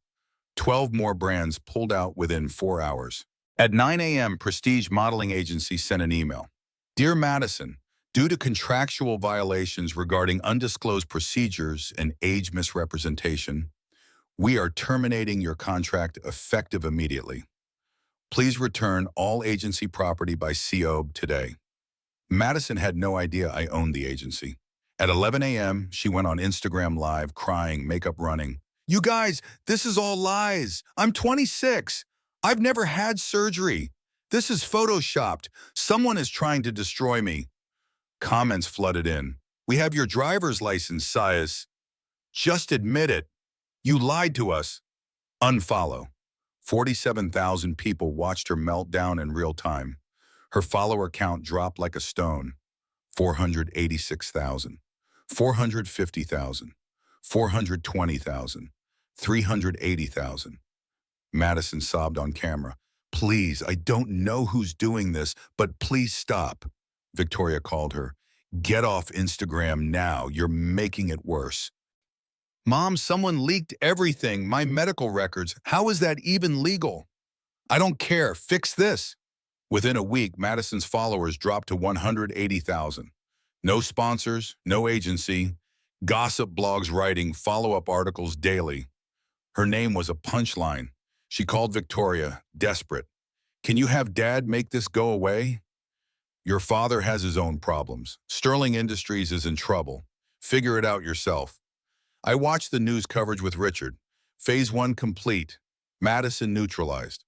12 more brands pulled out within 4 hours. At 9 a.m., Prestige Modeling Agency sent an email. Dear Madison, due to contractual violations regarding undisclosed procedures and age misrepresentation, we are terminating your contract effective immediately. Please return all agency property by COB today. Madison had no idea I owned the agency. At 11 a.m., she went on Instagram Live crying, makeup running. You guys, this is all lies. I'm 26. I've never had surgery. This is photoshopped. Someone is trying to destroy me. Comments flooded in. We have your driver's license, Sias. Just admit it. You lied to us. Unfollow. 47,000 people watched her melt down in real time. Her follower count dropped like a stone. 486,000. 450,000. 420,000. 380,000. Madison sobbed on camera. Please, I don't know who's doing this, but please stop. Victoria called her. Get off Instagram now. You're making it worse. Mom, someone leaked everything, my medical records. How is that even legal? I don't care. Fix this. Within a week, Madison's followers dropped to 180,000. No sponsors, no agency, gossip blogs writing follow-up articles daily. Her name was a punchline. She called Victoria, desperate. Can you have Dad make this go away? Your father has his own problems. Sterling Industries is in trouble. Figure it out yourself. I watched the news coverage with Richard. Phase 1 complete. Madison neutralized.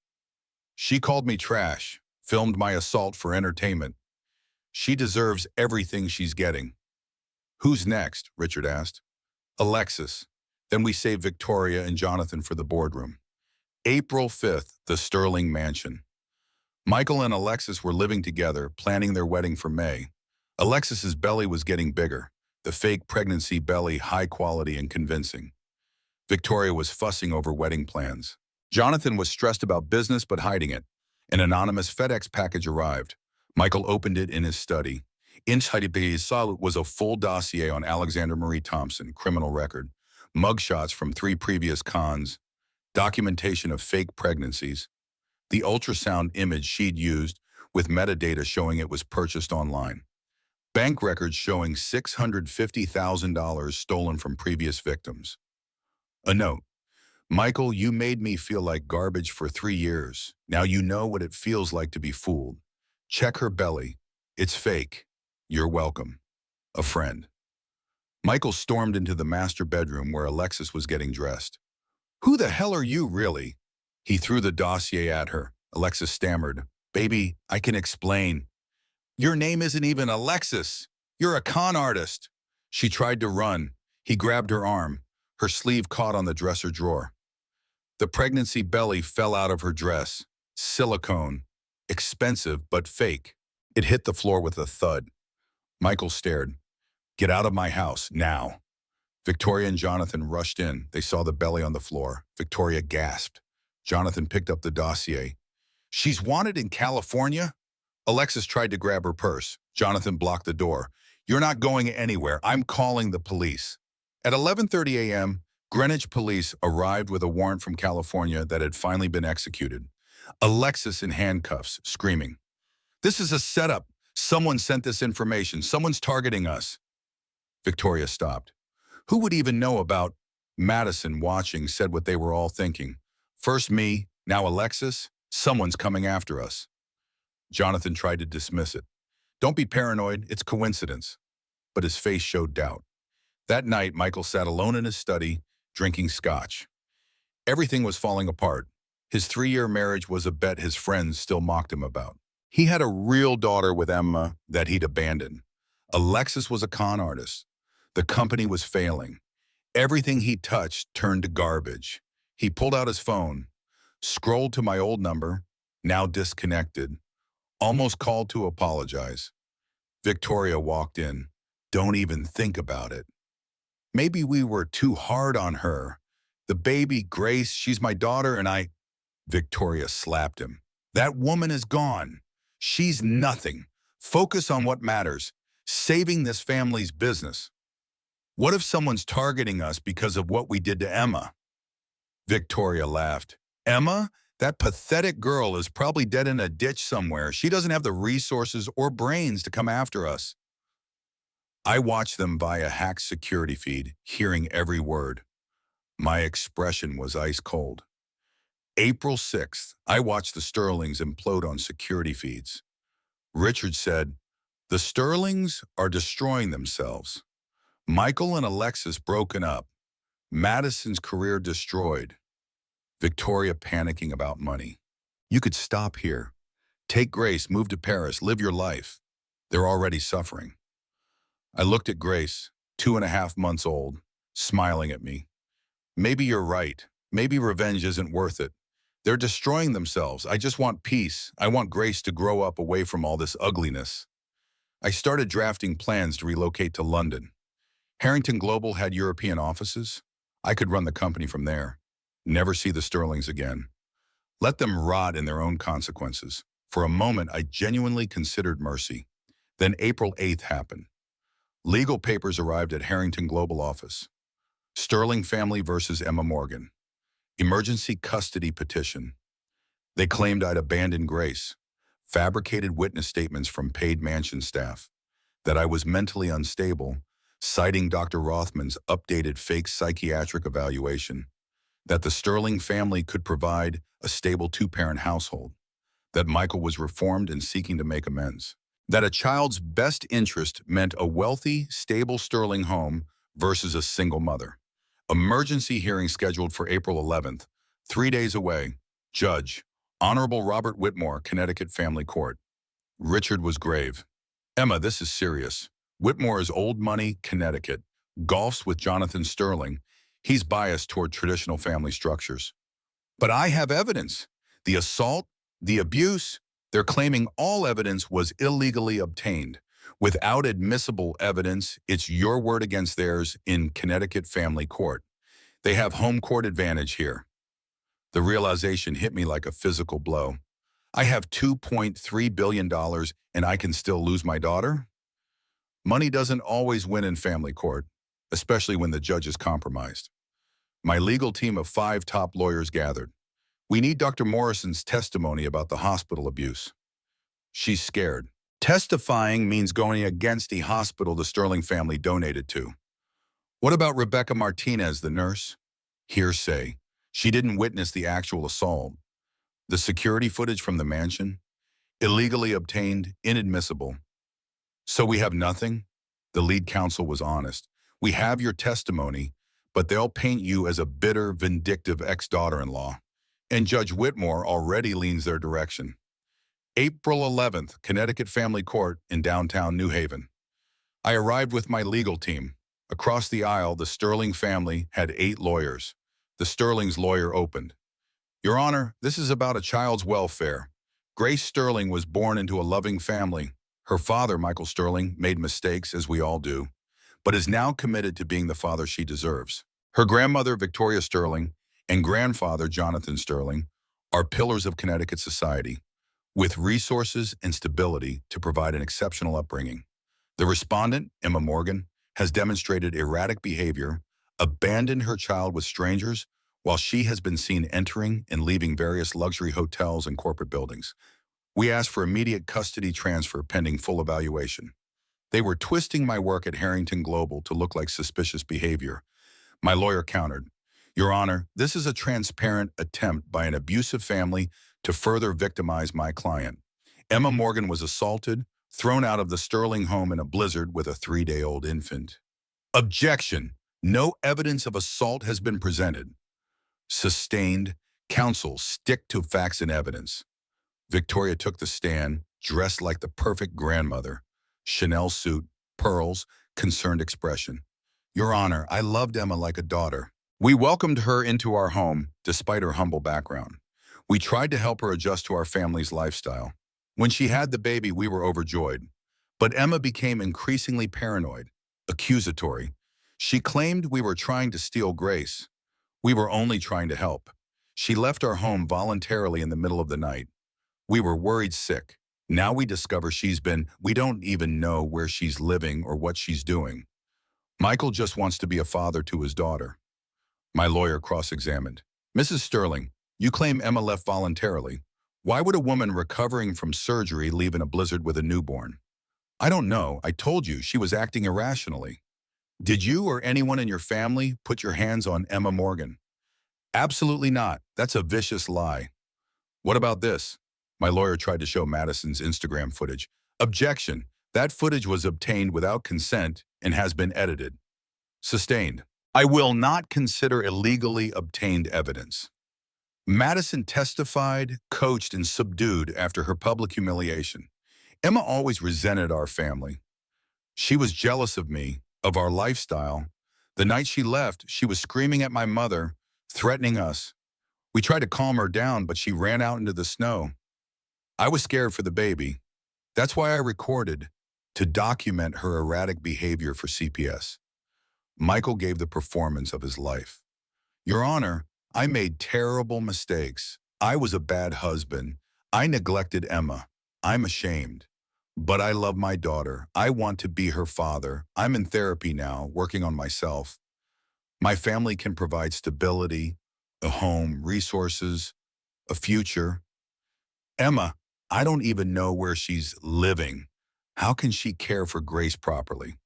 She called me trash, filmed my assault for entertainment. She deserves everything she's getting. Who's next? Richard asked. Alexis. Then we save Victoria and Jonathan for the boardroom. April 5th, the Sterling Mansion. Michael and Alexis were living together, planning their wedding for May. Alexis's belly was getting bigger, the fake pregnancy belly high quality and convincing. Victoria was fussing over wedding plans. Jonathan was stressed about business but hiding it. An anonymous FedEx package arrived. Michael opened it in his study. Inside he saw was a full dossier on Alexander Marie Thompson, criminal record, mugshots from 3 previous cons, documentation of fake pregnancies, the ultrasound image she'd used with metadata showing it was purchased online, bank records showing $650,000 stolen from previous victims. A note, Michael, you made me feel like garbage for 3 years. Now you know what it feels like to be fooled. Check her belly. It's fake. You're welcome. A friend. Michael stormed into the master bedroom where Alexis was getting dressed. Who the hell are you, really? He threw the dossier at her. Alexis stammered. Baby, I can explain. Your name isn't even Alexis. You're a con artist. She tried to run. He grabbed her arm. Her sleeve caught on the dresser drawer. The pregnancy belly fell out of her dress. Silicone. Expensive, but fake. It hit the floor with a thud. Michael stared. Get out of my house, now. Victoria and Jonathan rushed in. They saw the belly on the floor. Victoria gasped. Jonathan picked up the dossier. She's wanted in California? Alexis tried to grab her purse. Jonathan blocked the door. You're not going anywhere. I'm calling the police. At 11:30 a.m., Greenwich police arrived with a warrant from California that had finally been executed. Alexis in handcuffs, screaming, "This is a setup. Someone sent this information. Someone's targeting us." Victoria stopped. Who would even know about? Madison, watching, said what they were all thinking. First me, now Alexis. Someone's coming after us. Jonathan tried to dismiss it. Don't be paranoid, it's coincidence. But his face showed doubt. That night, Michael sat alone in his study, drinking scotch. Everything was falling apart. His 3-year marriage was a bet his friends still mocked him about. He had a real daughter with Emma that he'd abandoned. Alexis was a con artist. The company was failing. Everything he touched turned to garbage. He pulled out his phone, scrolled to my old number, now disconnected, almost called to apologize. Victoria walked in. Don't even think about it. Maybe we were too hard on her. The baby, Grace, she's my daughter, and I... Victoria slapped him. That woman is gone. She's nothing. Focus on what matters, saving this family's business. What if someone's targeting us because of what we did to Emma? Victoria laughed. Emma? That pathetic girl is probably dead in a ditch somewhere. She doesn't have the resources or brains to come after us. I watched them via hacked security feed, hearing every word. My expression was ice cold. April 6th, I watched the Sterlings implode on security feeds. Richard said, "The Sterlings are destroying themselves. Michael and Alexis broken up. Madison's career destroyed. Victoria panicking about money. You could stop here. Take Grace, move to Paris, live your life. They're already suffering." I looked at Grace, 2.5 months old, smiling at me. Maybe you're right. Maybe revenge isn't worth it. They're destroying themselves. I just want peace. I want Grace to grow up away from all this ugliness. I started drafting plans to relocate to London. Harrington Global had European offices. I could run the company from there. Never see the Sterlings again. Let them rot in their own consequences. For a moment, I genuinely considered mercy. Then April 8th happened. Legal papers arrived at Harrington Global office. Sterling family versus Emma Morgan. Emergency custody petition. They claimed I'd abandoned Grace. Fabricated witness statements from paid mansion staff. That I was mentally unstable, citing Dr. Rothman's updated fake psychiatric evaluation. That the Sterling family could provide a stable 2-parent household. That Michael was reformed and seeking to make amends. That a child's best interest meant a wealthy, stable Sterling home versus a single mother. Emergency hearing scheduled for April 11th, 3 days away. Judge, Honorable Robert Whitmore, Connecticut Family Court. Richard was grave. Emma, this is serious. Whitmore is old money, Connecticut. Golfs with Jonathan Sterling. He's biased toward traditional family structures. But I have evidence. The assault, the abuse, they're claiming all evidence was illegally obtained. Without admissible evidence, it's your word against theirs in Connecticut Family Court. They have home court advantage here. The realization hit me like a physical blow. I have $2.3 billion and I can still lose my daughter? Money doesn't always win in family court, especially when the judge is compromised. My legal team of 5 top lawyers gathered. We need Dr. Morrison's testimony about the hospital abuse. She's scared. Testifying means going against the hospital the Sterling family donated to. What about Rebecca Martinez, the nurse? Hearsay. She didn't witness the actual assault. The security footage from the mansion? Illegally obtained, inadmissible. So we have nothing? The lead counsel was honest. We have your testimony, but they'll paint you as a bitter, vindictive ex-daughter-in-law. And Judge Whitmore already leans their direction. April 11th, Connecticut Family Court in downtown New Haven. I arrived with my legal team. Across the aisle, the Sterling family had 8 lawyers. The Sterling's lawyer opened. Your Honor, this is about a child's welfare. Grace Sterling was born into a loving family. Her father, Michael Sterling, made mistakes, as we all do, but is now committed to being the father she deserves. Her grandmother, Victoria Sterling, and grandfather, Jonathan Sterling, are pillars of Connecticut society, with resources and stability to provide an exceptional upbringing. The respondent, Emma Morgan, has demonstrated erratic behavior, abandoned her child with strangers, while she has been seen entering and leaving various luxury hotels and corporate buildings. We asked for immediate custody transfer pending full evaluation. They were twisting my work at Harrington Global to look like suspicious behavior. My lawyer countered, "Your Honor, this is a transparent attempt by an abusive family to further victimize my client. Emma Morgan was assaulted, thrown out of the Sterling home in a blizzard with a 3-day-old infant." Objection. No evidence of assault has been presented. Sustained. Counsel, stick to facts and evidence. Victoria took the stand, dressed like the perfect grandmother. Chanel suit, pearls, concerned expression. "Your Honor, I loved Emma like a daughter. We welcomed her into our home, despite her humble background. We tried to help her adjust to our family's lifestyle. When she had the baby, we were overjoyed. But Emma became increasingly paranoid, accusatory. She claimed we were trying to steal Grace. We were only trying to help. She left our home voluntarily in the middle of the night. We were worried sick. Now we discover we don't even know where she's living or what she's doing. Michael just wants to be a father to his daughter." My lawyer cross-examined. "Mrs. Sterling, you claim Emma left voluntarily. Why would a woman recovering from surgery leave in a blizzard with a newborn?" "I don't know. I told you she was acting irrationally." "Did you or anyone in your family put your hands on Emma Morgan?" "Absolutely not. That's a vicious lie." "What about this?" My lawyer tried to show Madison's Instagram footage. Objection. That footage was obtained without consent and has been edited. Sustained. I will not consider illegally obtained evidence. Madison testified, coached, and subdued after her public humiliation. Emma always resented our family. She was jealous of me, of our lifestyle. The night she left, she was screaming at my mother, threatening us. We tried to calm her down, but she ran out into the snow. I was scared for the baby. That's why I recorded, to document her erratic behavior for CPS. Michael gave the performance of his life. "Your Honor, I made terrible mistakes. I was a bad husband. I neglected Emma. I'm ashamed. But I love my daughter. I want to be her father. I'm in therapy now, working on myself. My family can provide stability, a home, resources, a future. Emma, I don't even know where she's living. How can she care for Grace properly?"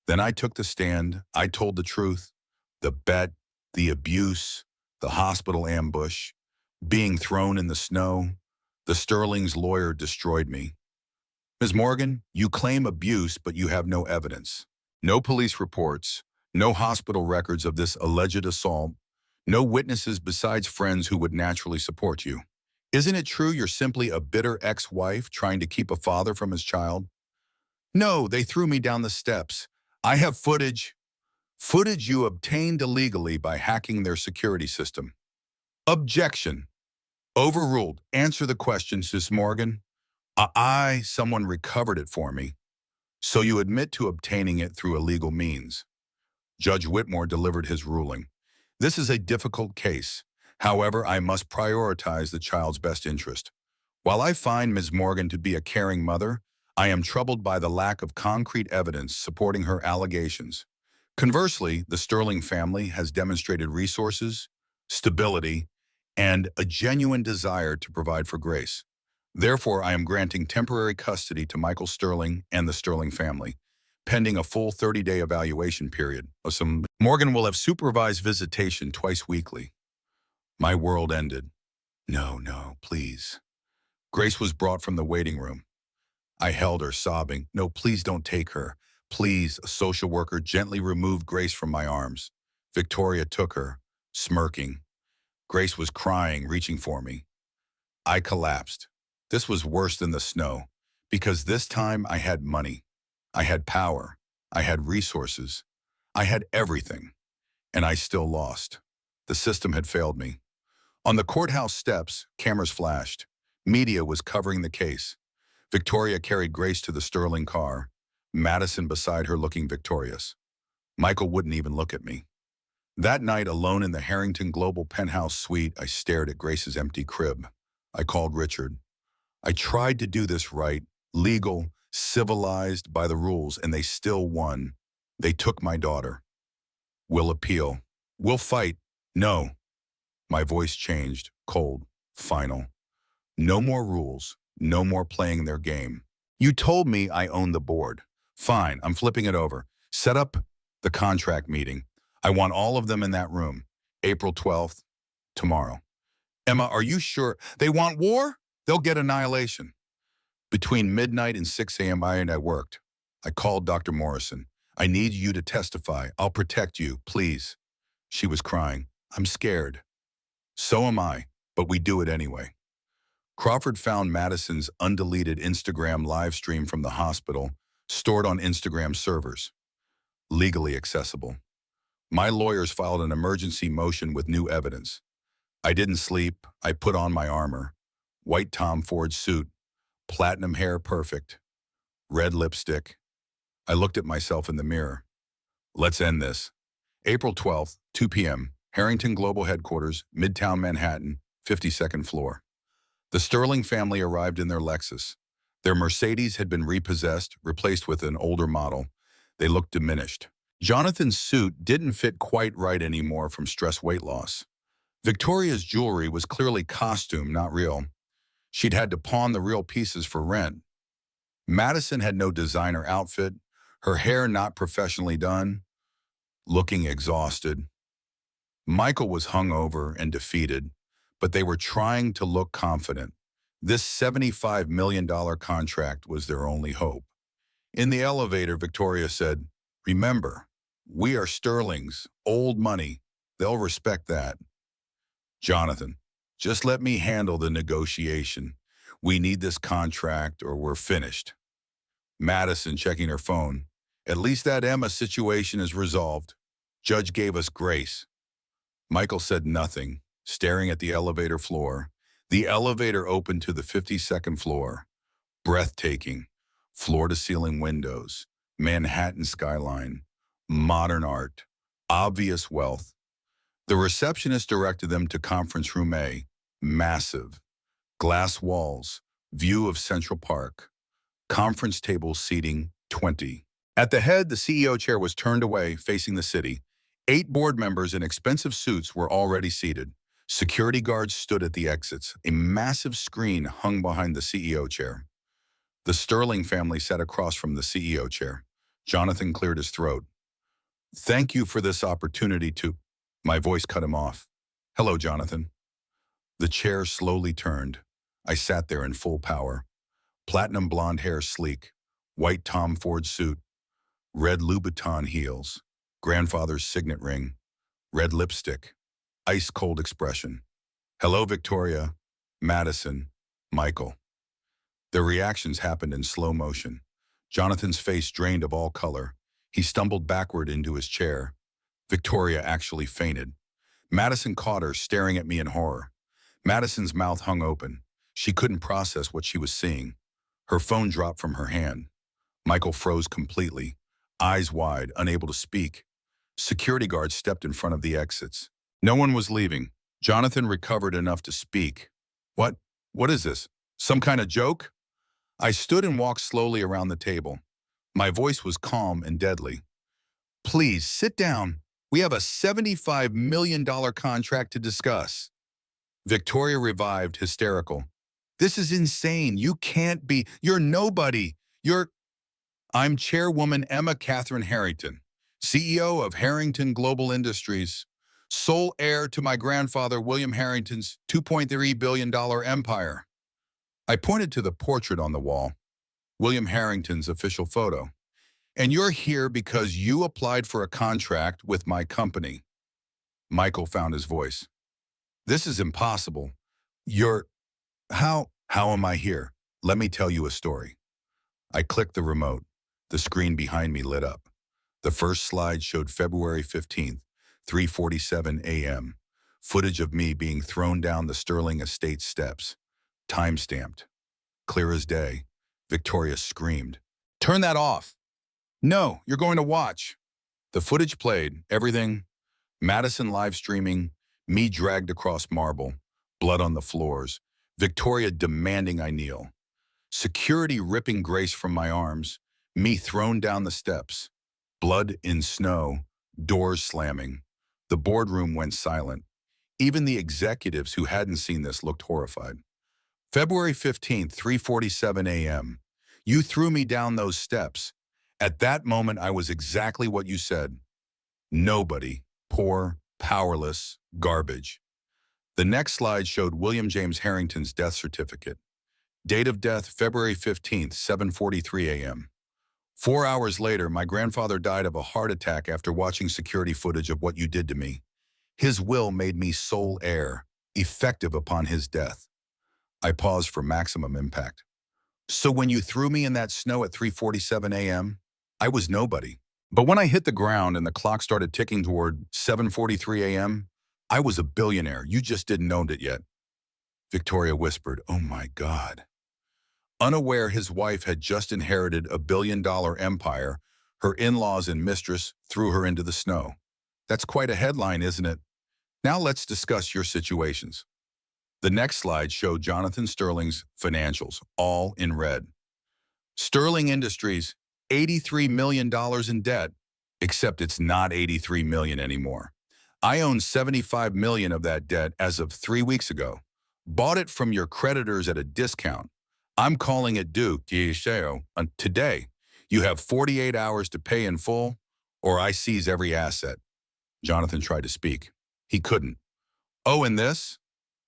Then I took the stand. I told the truth, the bet, the abuse, the hospital ambush, being thrown in the snow. The Sterling's lawyer destroyed me. "Ms. Morgan, you claim abuse, but you have no evidence. No police reports, no hospital records of this alleged assault, no witnesses besides friends who would naturally support you. Isn't it true you're simply a bitter ex-wife trying to keep a father from his child?" "No, they threw me down the steps. I have footage. Footage you obtained illegally by hacking their security system." Objection. Overruled. Answer the question, Ms. Morgan. Someone recovered it for me. So you admit to obtaining it through illegal means. Judge Whitmore delivered his ruling. This is a difficult case. However, I must prioritize the child's best interest. While I find Ms. Morgan to be a caring mother, I am troubled by the lack of concrete evidence supporting her allegations. Conversely, the Sterling family has demonstrated resources, stability, and a genuine desire to provide for Grace. Therefore, I am granting temporary custody to Michael Sterling and the Sterling family, pending a full 30-day evaluation period. Morgan will have supervised visitation twice weekly. My world ended. No, please. Grace was brought from the waiting room. I held her, sobbing. "No, please don't take her. Please." A social worker gently removed Grace from my arms. Victoria took her, smirking. Grace was crying, reaching for me. I collapsed. This was worse than the snow, because this time I had money. I had power. I had resources. I had everything. And I still lost. The system had failed me. On the courthouse steps, cameras flashed. Media was covering the case. Victoria carried Grace to the Sterling car, Madison beside her looking victorious. Michael wouldn't even look at me. That night, alone in the Harrington Global penthouse suite, I stared at Grace's empty crib. I called Richard. I tried to do this right, legal, civilized, by the rules, and they still won. They took my daughter. We'll appeal. We'll fight. No. My voice changed, cold, final. No more rules. No more playing their game. You told me I own the board. Fine, I'm flipping it over. Set up the contract meeting. I want all of them in that room. April 12th, tomorrow. Emma, are you sure? They want war? They'll get annihilation. Between midnight and 6 a.m. I worked. I called Dr. Morrison. I need you to testify. I'll protect you, please. She was crying. I'm scared. So am I, but we do it anyway. Crawford found Madison's undeleted Instagram live stream from the hospital, stored on Instagram servers. Legally accessible. My lawyers filed an emergency motion with new evidence. I didn't sleep. I put on my armor. White Tom Ford suit. Platinum hair perfect. Red lipstick. I looked at myself in the mirror. Let's end this. April 12th, 2 p.m., Harrington Global Headquarters, Midtown Manhattan, 52nd floor. The Sterling family arrived in their Lexus. Their Mercedes had been repossessed, replaced with an older model. They looked diminished. Jonathan's suit didn't fit quite right anymore from stress weight loss. Victoria's jewelry was clearly costume, not real. She'd had to pawn the real pieces for rent. Madison had no designer outfit, her hair not professionally done, looking exhausted. Michael was hungover and defeated, but they were trying to look confident. This $75 million contract was their only hope. In the elevator, Victoria said, "Remember, we are Sterling's, old money. They'll respect that." Jonathan, just let me handle the negotiation. We need this contract or we're finished. Madison, checking her phone. At least that Emma situation is resolved. Judge gave us grace. Michael said nothing, staring at the elevator floor. The elevator opened to the 52nd floor. Breathtaking. Floor-to-ceiling windows. Manhattan skyline. Modern art. Obvious wealth. The receptionist directed them to conference room A. Massive. Glass walls. View of Central Park. Conference table seating 20. At the head, the CEO chair was turned away, facing the city. 8 board members in expensive suits were already seated. Security guards stood at the exits. A massive screen hung behind the CEO chair. The Sterling family sat across from the CEO chair. Jonathan cleared his throat. "Thank you for this opportunity to—" My voice cut him off. "Hello, Jonathan." The chair slowly turned. I sat there in full power. Platinum blonde hair sleek. White Tom Ford suit. Red Louboutin heels. Grandfather's signet ring. Red lipstick. Ice-cold expression. "Hello, Victoria." Madison. Michael. Their reactions happened in slow motion. Jonathan's face drained of all color. He stumbled backward into his chair. Victoria actually fainted. Madison caught her, staring at me in horror. Madison's mouth hung open. She couldn't process what she was seeing. Her phone dropped from her hand. Michael froze completely, eyes wide, unable to speak. Security guards stepped in front of the exits. No one was leaving. Jonathan recovered enough to speak. What? What is this? Some kind of joke?" I stood and walked slowly around the table. My voice was calm and deadly. "Please, sit down. We have a $75 million contract to discuss." Victoria revived, hysterical. "This is insane. You can't be. You're nobody. I'm Chairwoman Emma Catherine Harrington, CEO of Harrington Global Industries, sole heir to my grandfather William Harrington's $2.3 billion empire." I pointed to the portrait on the wall, William Harrington's official photo. "And you're here because you applied for a contract with my company." Michael found his voice. "This is impossible. How am I here? Let me tell you a story." I clicked the remote. The screen behind me lit up. The first slide showed February 15th, 3:47 a.m. Footage of me being thrown down the Sterling estate steps. Time-stamped. Clear as day. Victoria screamed, "Turn that off." "No, you're going to watch." The footage played, everything. Madison live streaming, me dragged across marble, blood on the floors, Victoria demanding I kneel. Security ripping Grace from my arms, me thrown down the steps. Blood in snow, Doors slamming. The boardroom went silent. Even the executives who hadn't seen this looked horrified. February 15th, 3:47 a.m. You threw me down those steps. At that moment, I was exactly what you said. Nobody. Poor, powerless, garbage. The next slide showed William James Harrington's death certificate. Date of death, February 15th, 7:43 a.m. 4 hours later, my grandfather died of a heart attack after watching security footage of what you did to me. His will made me sole heir, effective upon his death. I paused for maximum impact. So when you threw me in that snow at 3:47 a.m., I was nobody. But when I hit the ground and the clock started ticking toward 7:43 a.m., I was a billionaire. You just didn't know it yet. Victoria whispered, "Oh my God." Unaware his wife had just inherited a billion-dollar empire, her in-laws and mistress threw her into the snow. That's quite a headline, isn't it? Now let's discuss your situations. The next slide showed Jonathan Sterling's financials, all in red. Sterling Industries, $83 million in debt, except it's not $83 million anymore. I own $75 million of that debt as of 3 weeks ago. Bought it from your creditors at a discount. I'm calling it due today. You have 48 hours to pay in full, or I seize every asset. Jonathan tried to speak. He couldn't. Oh, and this?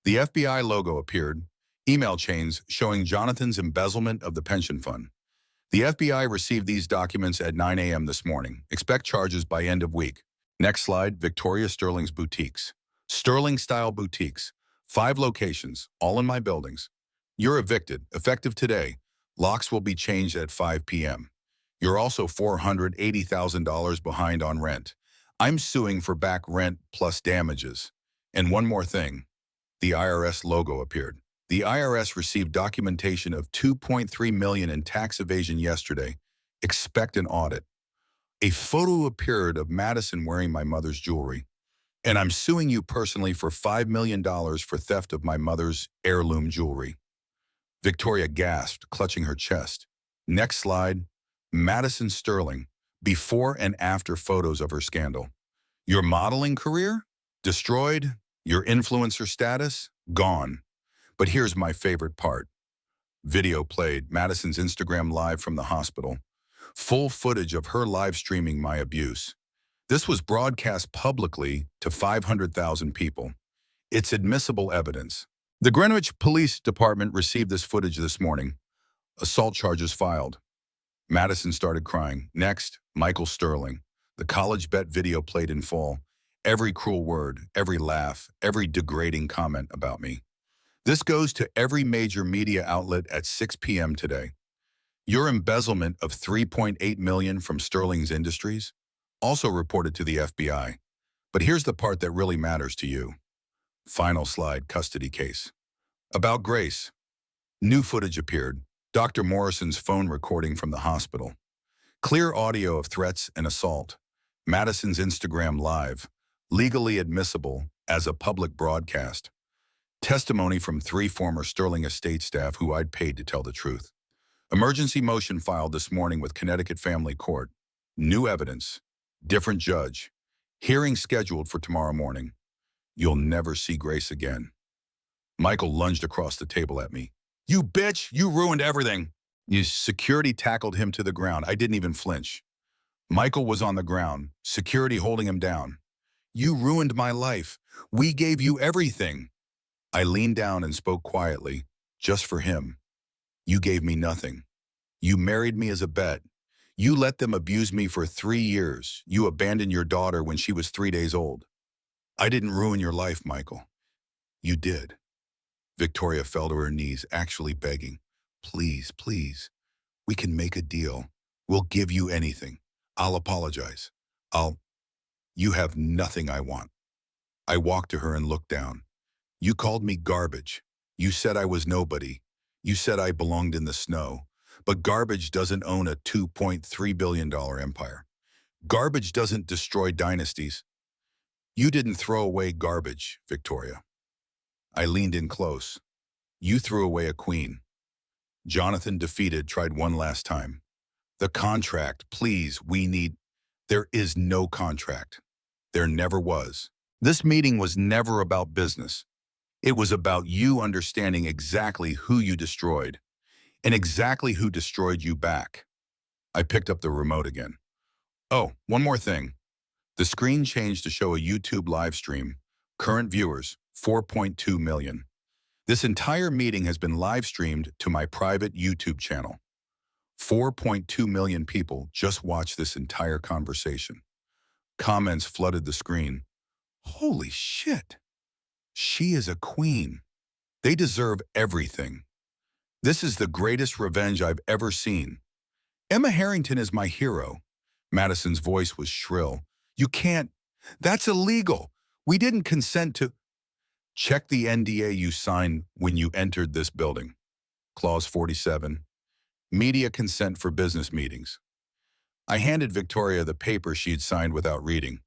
The FBI logo appeared, email chains showing Jonathan's embezzlement of the pension fund. The FBI received these documents at 9 a.m. this morning. Expect charges by end of week. Next slide, Victoria Sterling's boutiques. Sterling-style boutiques. 5 locations, all in my buildings. You're evicted, effective today. Locks will be changed at 5 p.m. You're also $480,000 behind on rent. I'm suing for back rent plus damages. And one more thing. The IRS logo appeared. The IRS received documentation of $2.3 million in tax evasion yesterday. Expect an audit. A photo appeared of Madison wearing my mother's jewelry. And I'm suing you personally for $5 million for theft of my mother's heirloom jewelry. Victoria gasped, clutching her chest. Next slide. Madison Sterling. Before and after photos of her scandal. Your modeling career? Destroyed. Your influencer status? Gone. But here's my favorite part. Video played, Madison's Instagram live from the hospital. Full footage of her live streaming my abuse. This was broadcast publicly to 500,000 people. It's admissible evidence. The Greenwich Police Department received this footage this morning. Assault charges filed. Madison started crying. Next, Michael Sterling. The college bet video played in full. Every cruel word, every laugh, every degrading comment about me. This goes to every major media outlet at 6 p.m. today. Your embezzlement of $3.8 million from Sterling's Industries, also reported to the FBI. But here's the part that really matters to you. Final slide, custody case. About Grace. New footage appeared. Dr. Morrison's phone recording from the hospital. Clear audio of threats and assault. Madison's Instagram live. Legally admissible as a public broadcast. Testimony from 3 former Sterling estate staff who I'd paid to tell the truth. Emergency motion filed this morning with Connecticut Family Court. New evidence. Different judge. Hearing scheduled for tomorrow morning. You'll never see Grace again. Michael lunged across the table at me. You bitch, you ruined everything. Security tackled him to the ground. I didn't even flinch. Michael was on the ground, security holding him down. You ruined my life. We gave you everything. I leaned down and spoke quietly, just for him. You gave me nothing. You married me as a bet. You let them abuse me for 3 years. You abandoned your daughter when she was 3 days old. I didn't ruin your life, Michael. You did. Victoria fell to her knees, actually begging. Please, please. We can make a deal. We'll give you anything. I'll apologize. You have nothing I want. I walked to her and looked down. You called me garbage. You said I was nobody. You said I belonged in the snow. But garbage doesn't own a $2.3 billion empire. Garbage doesn't destroy dynasties. You didn't throw away garbage, Victoria. I leaned in close. You threw away a queen. Jonathan, defeated, tried one last time. The contract, please, we need... There is no contract. There never was. This meeting was never about business. It was about you understanding exactly who you destroyed and exactly who destroyed you back. I picked up the remote again. Oh, one more thing. The screen changed to show a YouTube live stream. Current viewers, 4.2 million. This entire meeting has been live streamed to my private YouTube channel. 4.2 million people just watched this entire conversation. Comments flooded the screen. Holy shit. She is a queen. They deserve everything. This is the greatest revenge I've ever seen. Emma Harrington is my hero. Madison's voice was shrill. You can't. That's illegal. We didn't consent to. Check the NDA you signed when you entered this building. Clause 47. Media consent for business meetings. I handed Victoria the paper she'd signed without reading.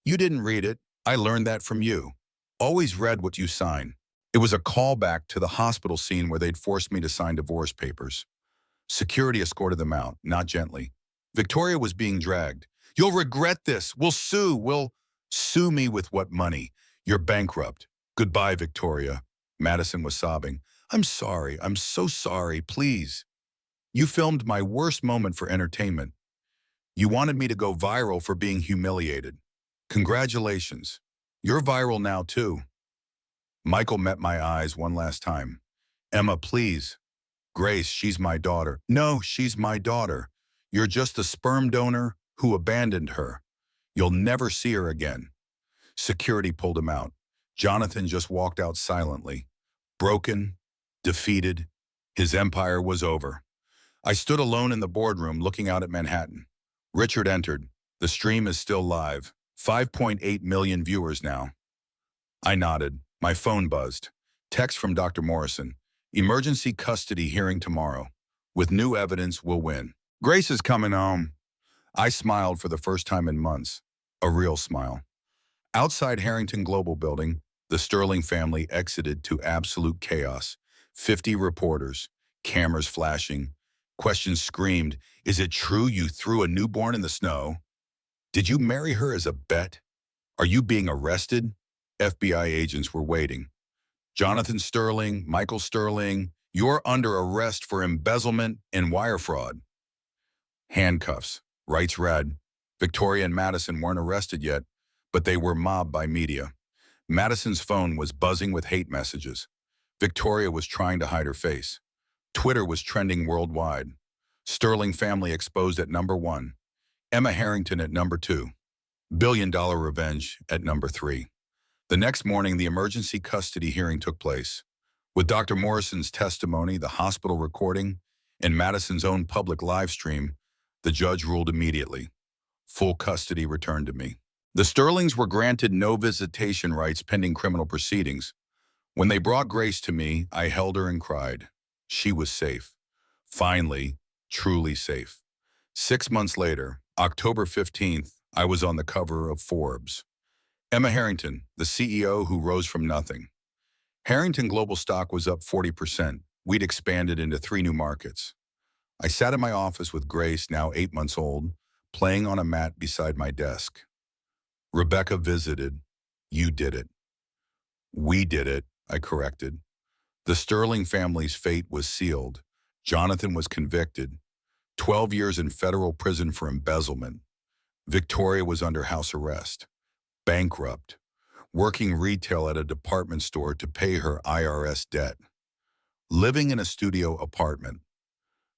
You didn't read it. I learned that from you. Always read what you sign. It was a callback to the hospital scene where they'd forced me to sign divorce papers. Security escorted them out, not gently. Victoria was being dragged. You'll regret this. We'll sue. We'll sue me with what money? You're bankrupt. Goodbye, Victoria. Madison was sobbing. I'm sorry. I'm so sorry. Please. You filmed my worst moment for entertainment. You wanted me to go viral for being humiliated. Congratulations. You're viral now, too. Michael met my eyes one last time. Emma, please. Grace, she's my daughter. No, she's my daughter. You're just a sperm donor who abandoned her. You'll never see her again. Security pulled him out. Jonathan just walked out silently. Broken, defeated, his empire was over. I stood alone in the boardroom looking out at Manhattan. Richard entered. The stream is still live. 5.8 million viewers now. I nodded. My phone buzzed. Text from Dr. Morrison. Emergency custody hearing tomorrow. With new evidence, we'll win. Grace is coming home. I smiled for the first time in months. A real smile. Outside Harrington Global Building, the Sterling family exited to absolute chaos. 50 reporters, cameras flashing. Questions screamed, is it true you threw a newborn in the snow? Did you marry her as a bet? Are you being arrested? FBI agents were waiting. Jonathan Sterling, Michael Sterling, you're under arrest for embezzlement and wire fraud. Handcuffs. Rights read. Victoria and Madison weren't arrested yet, but they were mobbed by media. Madison's phone was buzzing with hate messages. Victoria was trying to hide her face. Twitter was trending worldwide. Sterling family exposed at #1. Emma Harrington at #2. Billion-dollar revenge at #3. The next morning, the emergency custody hearing took place. With Dr. Morrison's testimony, the hospital recording, and Madison's own public live stream, the judge ruled immediately. Full custody returned to me. The Sterlings were granted no visitation rights pending criminal proceedings. When they brought Grace to me, I held her and cried. She was safe. Finally, truly safe. 6 months later, October 15th, I was on the cover of Forbes. Emma Harrington, the CEO who rose from nothing. Harrington Global stock was up 40%. We'd expanded into 3 new markets. I sat in my office with Grace, now 8 months old, playing on a mat beside my desk. Rebecca visited. You did it. We did it, I corrected. The Sterling family's fate was sealed. Jonathan was convicted. 12 years in federal prison for embezzlement. Victoria was under house arrest. Bankrupt. Working retail at a department store to pay her IRS debt. Living in a studio apartment.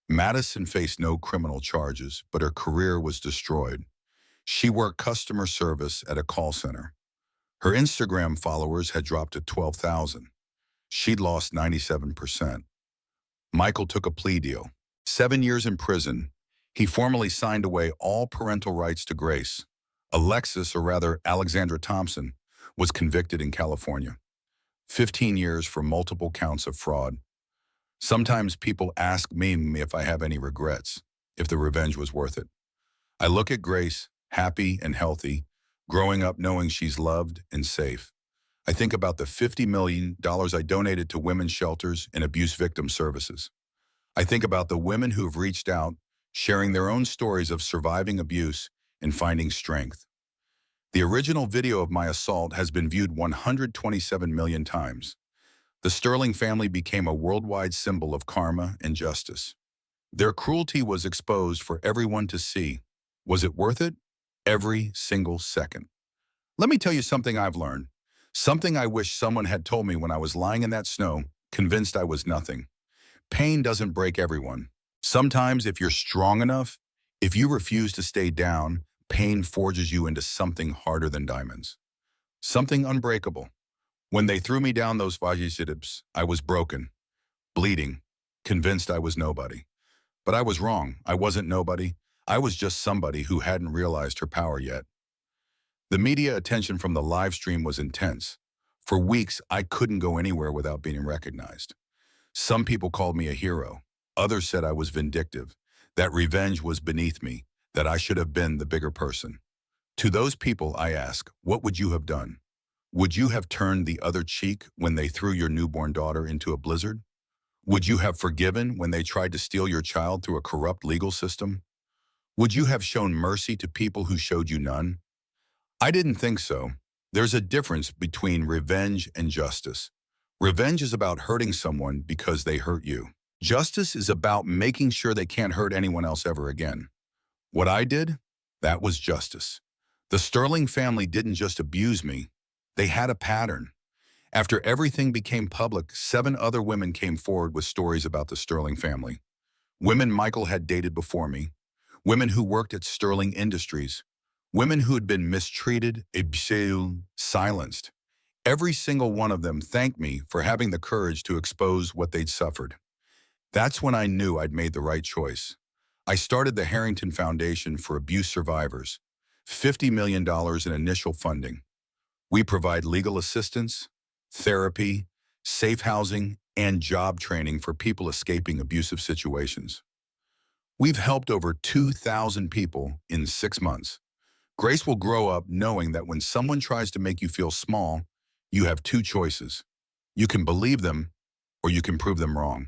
Madison faced no criminal charges, but her career was destroyed. She worked customer service at a call center. Her Instagram followers had dropped to 12,000. She'd lost 97%. Michael took a plea deal. 7 years in prison. He formally signed away all parental rights to Grace. Alexis, or rather Alexandra Thompson, was convicted in California. 15 years for multiple counts of fraud. Sometimes people ask me if I have any regrets, if the revenge was worth it. I look at Grace, happy and healthy, growing up knowing she's loved and safe. I think about the $50 million I donated to women's shelters and abuse victim services. I think about the women who have reached out, sharing their own stories of surviving abuse and finding strength. The original video of my assault has been viewed 127 million times. The Sterling family became a worldwide symbol of karma and justice. Their cruelty was exposed for everyone to see. Was it worth it? Every single second. Let me tell you something I've learned. Something I wish someone had told me when I was lying in that snow, convinced I was nothing. Pain doesn't break everyone. Sometimes if you're strong enough, if you refuse to stay down, pain forges you into something harder than diamonds. Something unbreakable. When they threw me down those vajicidips, I was broken, bleeding, convinced I was nobody. But I was wrong. I wasn't nobody. I was just somebody who hadn't realized her power yet. The media attention from the live stream was intense. For weeks, I couldn't go anywhere without being recognized. Some people called me a hero. Others said I was vindictive, that revenge was beneath me, that I should have been the bigger person. To those people, I ask, what would you have done? Would you have turned the other cheek when they threw your newborn daughter into a blizzard? Would you have forgiven when they tried to steal your child through a corrupt legal system? Would you have shown mercy to people who showed you none? I didn't think so. There's a difference between revenge and justice. Revenge is about hurting someone because they hurt you. Justice is about making sure they can't hurt anyone else ever again. What I did? That was justice. The Sterling family didn't just abuse me. They had a pattern. After everything became public, 7 other women came forward with stories about the Sterling family. Women Michael had dated before me. Women who worked at Sterling Industries. Women who had been mistreated, abused, silenced. Every single one of them thanked me for having the courage to expose what they'd suffered. That's when I knew I'd made the right choice. I started the Harrington Foundation for Abuse Survivors, $50 million in initial funding. We provide legal assistance, therapy, safe housing, and job training for people escaping abusive situations. We've helped over 2,000 people in 6 months. Grace will grow up knowing that when someone tries to make you feel small, you have 2 choices. You can believe them, or you can prove them wrong.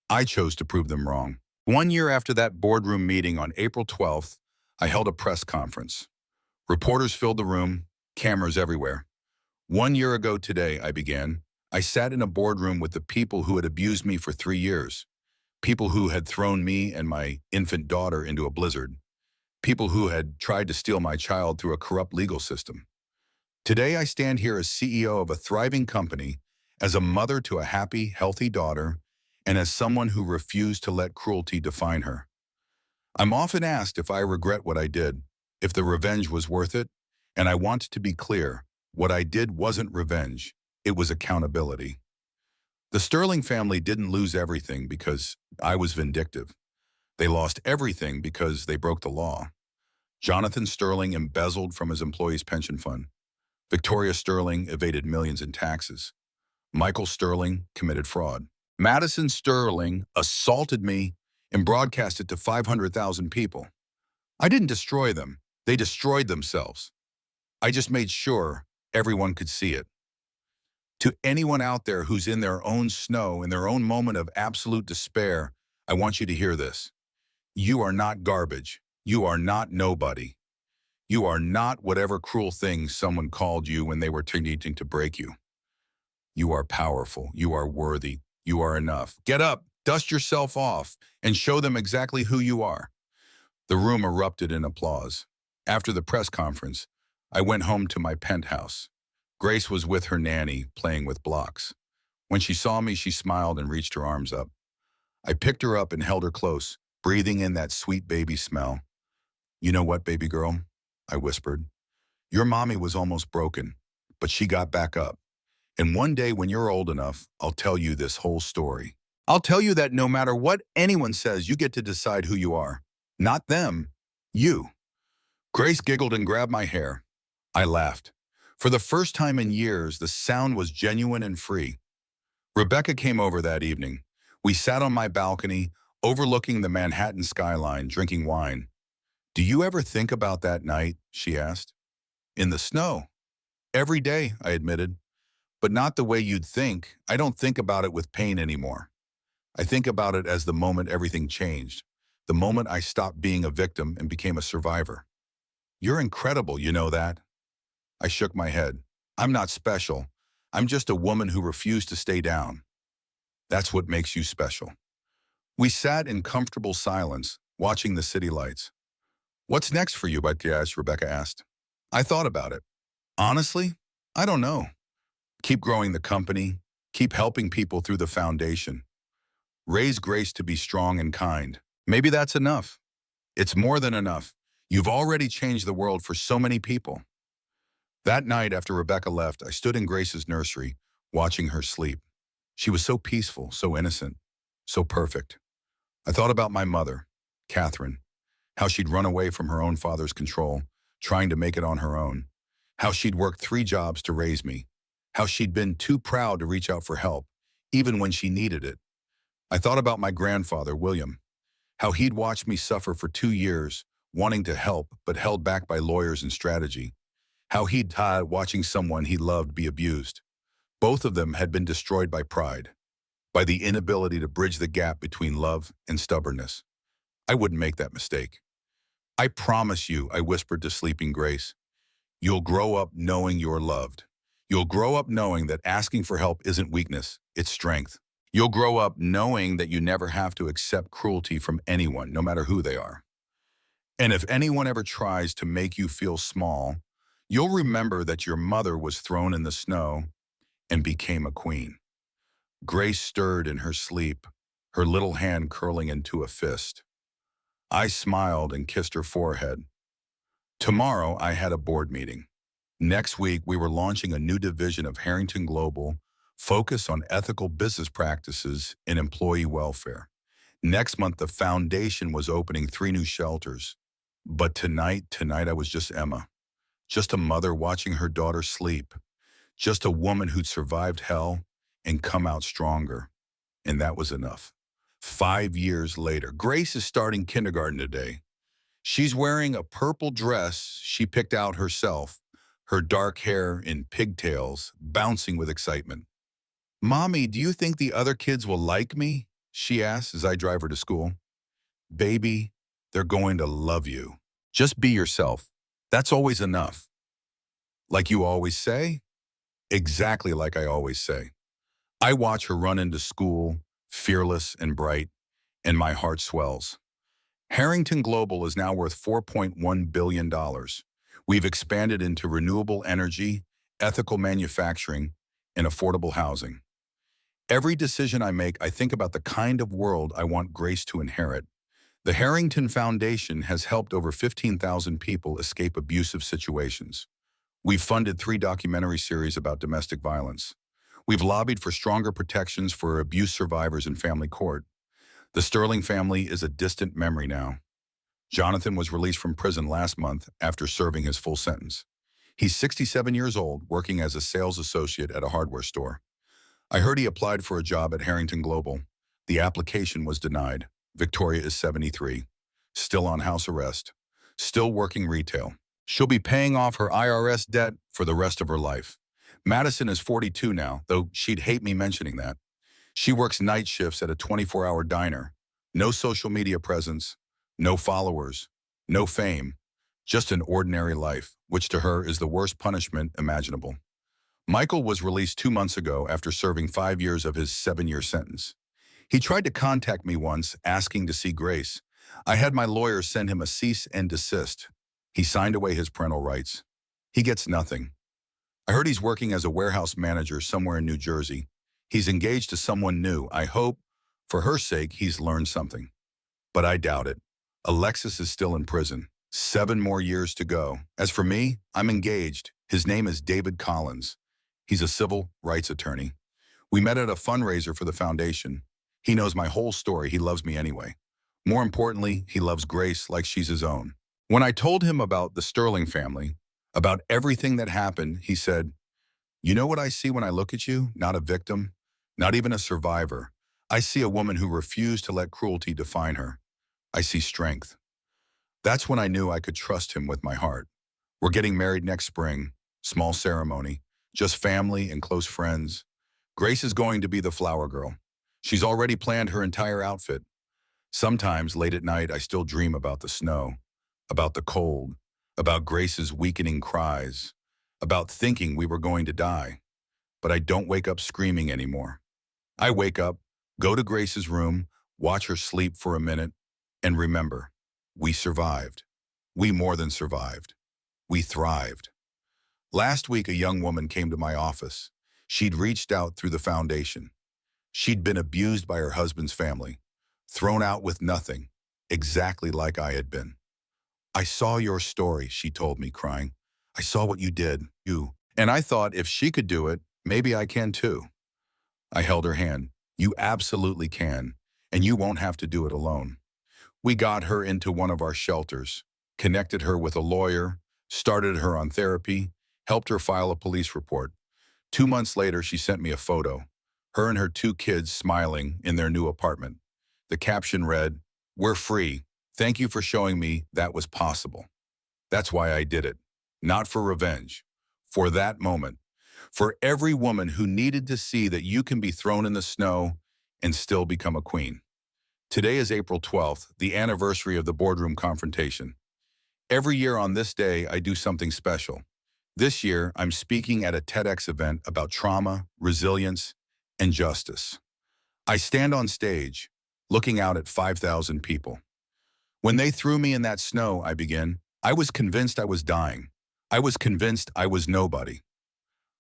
I chose to prove them wrong. 1 year after that boardroom meeting on April 12th, I held a press conference. Reporters filled the room, cameras everywhere. 1 year ago today, I began. I sat in a boardroom with the people who had abused me for 3 years. People who had thrown me and my infant daughter into a blizzard. People who had tried to steal my child through a corrupt legal system. Today, I stand here as CEO of a thriving company, as a mother to a happy, healthy daughter, and as someone who refused to let cruelty define her. I'm often asked if I regret what I did, if the revenge was worth it, and I want to be clear, what I did wasn't revenge, it was accountability. The Sterling family didn't lose everything because I was vindictive. They lost everything because they broke the law. Jonathan Sterling embezzled from his employees' pension fund. Victoria Sterling evaded millions in taxes. Michael Sterling committed fraud. Madison Sterling assaulted me and broadcast it to 500,000 people. I didn't destroy them. They destroyed themselves. I just made sure everyone could see it. To anyone out there who's in their own snow, in their own moment of absolute despair, I want you to hear this. You are not garbage. You are not nobody. You are not whatever cruel thing someone called you when they were attempting to break you. You are powerful. You are worthy. You are enough. Get up, dust yourself off, and show them exactly who you are. The room erupted in applause. After the press conference, I went home to my penthouse. Grace was with her nanny, playing with blocks. When she saw me, she smiled and reached her arms up. I picked her up and held her close, breathing in that sweet baby smell. You know what, baby girl? I whispered. Your mommy was almost broken, but she got back up. And one day when you're old enough, I'll tell you this whole story. I'll tell you that no matter what anyone says, you get to decide who you are. Not them, you. Grace giggled and grabbed my hair. I laughed. For the first time in years, the sound was genuine and free. Rebecca came over that evening. We sat on my balcony, overlooking the Manhattan skyline, drinking wine. Do you ever think about that night? She asked. In the snow. Every day, I admitted. But not the way you'd think. I don't think about it with pain anymore. I think about it as the moment everything changed. The moment I stopped being a victim and became a survivor. You're incredible, you know that? I shook my head. I'm not special. I'm just a woman who refused to stay down. That's what makes you special. We sat in comfortable silence, watching the city lights. What's next for you, Batias? Rebecca asked. I thought about it. Honestly, I don't know. Keep growing the company, keep helping people through the foundation. Raise Grace to be strong and kind. Maybe that's enough. It's more than enough. You've already changed the world for so many people. That night after Rebecca left, I stood in Grace's nursery, watching her sleep. She was so peaceful, so innocent, so perfect. I thought about my mother, Catherine, how she'd run away from her own father's control, trying to make it on her own, how she'd worked 3 jobs to raise me, how she'd been too proud to reach out for help, even when she needed it. I thought about my grandfather, William, how he'd watched me suffer for 2 years, wanting to help but held back by lawyers and strategy, how he'd tired watching someone he loved be abused. Both of them had been destroyed by pride, by the inability to bridge the gap between love and stubbornness. I wouldn't make that mistake. I promise you, I whispered to sleeping Grace, you'll grow up knowing you're loved. You'll grow up knowing that asking for help isn't weakness, it's strength. You'll grow up knowing that you never have to accept cruelty from anyone, no matter who they are. And if anyone ever tries to make you feel small, you'll remember that your mother was thrown in the snow and became a queen. Grace stirred in her sleep, her little hand curling into a fist. I smiled and kissed her forehead. Tomorrow, I had a board meeting. Next week, we were launching a new division of Harrington Global, focused on ethical business practices and employee welfare. Next month, the foundation was opening 3 new shelters. But tonight I was just Emma, just a mother watching her daughter sleep, just a woman who'd survived hell and come out stronger. And that was enough. 5 years later, Grace is starting kindergarten today. She's wearing a purple dress she picked out herself, her dark hair in pigtails, bouncing with excitement. Mommy, do you think the other kids will like me? She asks as I drive her to school. Baby, they're going to love you. Just be yourself. That's always enough. Like you always say? Exactly like I always say. I watch her run into school, fearless and bright, and my heart swells. Harrington Global is now worth $4.1 billion. We've expanded into renewable energy, ethical manufacturing, and affordable housing. Every decision I make, I think about the kind of world I want Grace to inherit. The Harrington Foundation has helped over 15,000 people escape abusive situations. We've funded 3 documentary series about domestic violence. We've lobbied for stronger protections for abuse survivors in family court. The Sterling family is a distant memory now. Jonathan was released from prison last month after serving his full sentence. He's 67 years old, working as a sales associate at a hardware store. I heard he applied for a job at Harrington Global. The application was denied. Victoria is 73, still on house arrest, still working retail. She'll be paying off her IRS debt for the rest of her life. Madison is 42 now, though she'd hate me mentioning that. She works night shifts at a 24-hour diner. No social media presence, no followers, no fame, just an ordinary life, which to her is the worst punishment imaginable. Michael was released 2 months ago after serving 5 years of his 7-year sentence. He tried to contact me once, asking to see Grace. I had my lawyer send him a cease and desist. He signed away his parental rights. He gets nothing. I heard he's working as a warehouse manager somewhere in New Jersey. He's engaged to someone new. I hope, for her sake, he's learned something. But I doubt it. Alexis is still in prison. 7 more years to go. As for me, I'm engaged. His name is David Collins. He's a civil rights attorney. We met at a fundraiser for the foundation. He knows my whole story. He loves me anyway. More importantly, he loves Grace like she's his own. When I told him about the Sterling family, about everything that happened, he said, "You know what I see when I look at you? Not a victim, not even a survivor. I see a woman who refused to let cruelty define her. I see strength." That's when I knew I could trust him with my heart. We're getting married next spring, small ceremony, just family and close friends. Grace is going to be the flower girl. She's already planned her entire outfit. Sometimes, late at night, I still dream about the snow, about the cold, about Grace's weakening cries, about thinking we were going to die. But I don't wake up screaming anymore. I wake up, go to Grace's room, watch her sleep for a minute, and remember, we survived. We more than survived. We thrived. Last week, a young woman came to my office. She'd reached out through the foundation. She'd been abused by her husband's family, thrown out with nothing, exactly like I had been. I saw your story, she told me, crying. I saw what you did, you. And I thought if she could do it, maybe I can too. I held her hand. You absolutely can, and you won't have to do it alone. We got her into one of our shelters, connected her with a lawyer, started her on therapy, helped her file a police report. 2 months later, she sent me a photo, her and her 2 kids smiling in their new apartment. The caption read, "We're free. Thank you for showing me that was possible." That's why I did it. Not for revenge. For that moment. For every woman who needed to see that you can be thrown in the snow and still become a queen. Today is April 12th, the anniversary of the boardroom confrontation. Every year on this day, I do something special. This year, I'm speaking at a TEDx event about trauma, resilience, and justice. I stand on stage, looking out at 5,000 people. When they threw me in that snow, I begin, I was convinced I was dying. I was convinced I was nobody.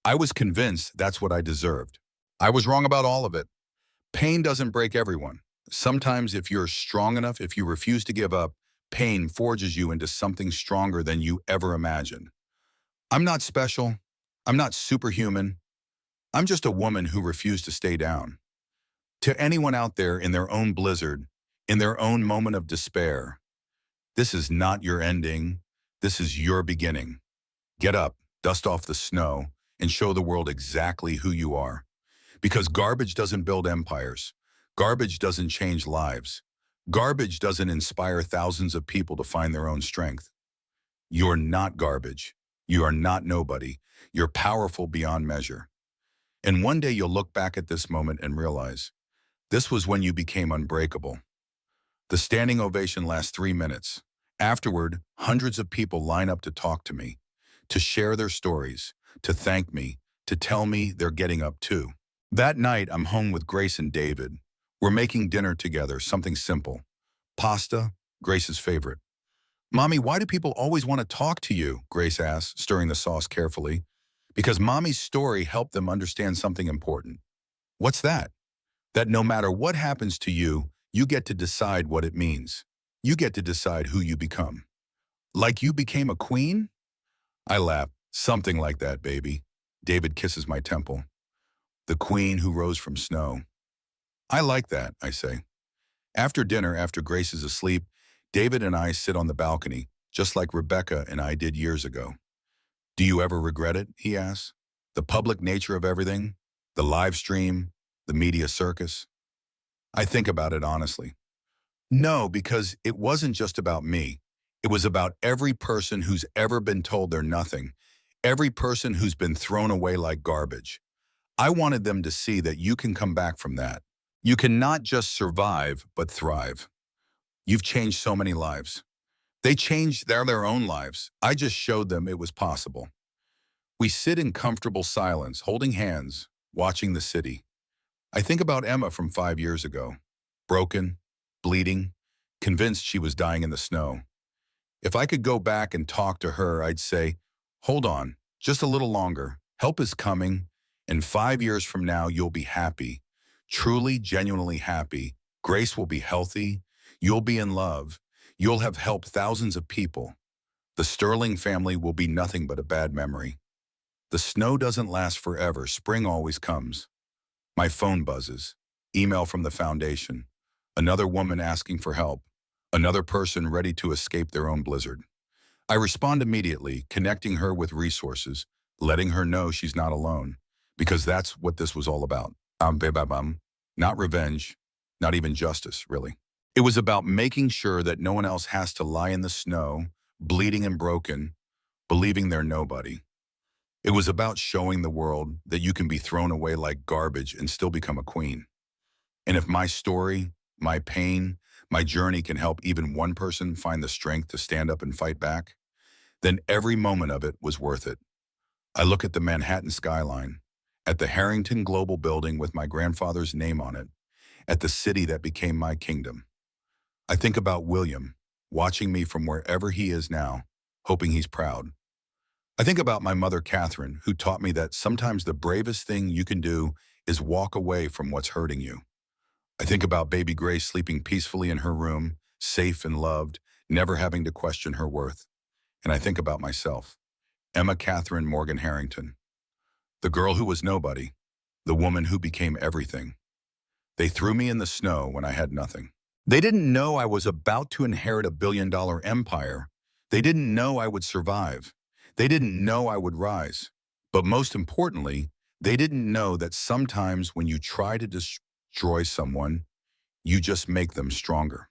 I was convinced that's what I deserved. I was wrong about all of it. Pain doesn't break everyone. Sometimes if you're strong enough, if you refuse to give up, pain forges you into something stronger than you ever imagined. I'm not special. I'm not superhuman. I'm just a woman who refused to stay down. To anyone out there in their own blizzard, in their own moment of despair, this is not your ending. This is your beginning. Get up, dust off the snow, and show the world exactly who you are. Because garbage doesn't build empires. Garbage doesn't change lives. Garbage doesn't inspire thousands of people to find their own strength. You're not garbage. You are not nobody. You're powerful beyond measure. And one day you'll look back at this moment and realize, this was when you became unbreakable. The standing ovation lasts 3 minutes. Afterward, hundreds of people line up to talk to me, to share their stories, to thank me, to tell me they're getting up too. That night, I'm home with Grace and David. We're making dinner together, something simple. Pasta, Grace's favorite. "Mommy, why do people always want to talk to you?" Grace asks, stirring the sauce carefully. Because Mommy's story helped them understand something important. What's that? That no matter what happens to you, you get to decide what it means. You get to decide who you become. Like you became a queen? I laugh. Something like that, baby. David kisses my temple. The queen who rose from snow. I like that, I say. After dinner, after Grace is asleep, David and I sit on the balcony, just like Rebecca and I did years ago. "Do you ever regret it?" he asks. "The public nature of everything? The live stream? The media circus?" I think about it honestly. No, because it wasn't just about me. It was about every person who's ever been told they're nothing, every person who's been thrown away like garbage. I wanted them to see that you can come back from that. You can not just survive, but thrive. You've changed so many lives. They changed their own lives. I just showed them it was possible. We sit in comfortable silence, holding hands, watching the city. I think about Emma from 5 years ago. Broken, bleeding, convinced she was dying in the snow. If I could go back and talk to her, I'd say, hold on, just a little longer. Help is coming, and 5 years from now, you'll be happy. Truly, genuinely happy. Grace will be healthy. You'll be in love. You'll have helped thousands of people. The Sterling family will be nothing but a bad memory. The snow doesn't last forever. Spring always comes. My phone buzzes. Email from the foundation. Another woman asking for help. Another person ready to escape their own blizzard. I respond immediately, connecting her with resources, letting her know she's not alone, because that's what this was all about. Not revenge, not even justice, really. It was about making sure that no one else has to lie in the snow, bleeding and broken, believing they're nobody. It was about showing the world that you can be thrown away like garbage and still become a queen. And if my story, my pain, my journey can help even one person find the strength to stand up and fight back, then every moment of it was worth it. I look at the Manhattan skyline, at the Harrington Global building with my grandfather's name on it, at the city that became my kingdom. I think about William, watching me from wherever he is now, hoping he's proud. I think about my mother, Catherine, who taught me that sometimes the bravest thing you can do is walk away from what's hurting you. I think about baby Grace sleeping peacefully in her room, safe and loved, never having to question her worth. And I think about myself, Emma Catherine Morgan Harrington, the girl who was nobody, the woman who became everything. They threw me in the snow when I had nothing. They didn't know I was about to inherit a $1 billion empire. They didn't know I would survive. They didn't know I would rise. But most importantly, they didn't know that sometimes when you try to destroy someone, you just make them stronger.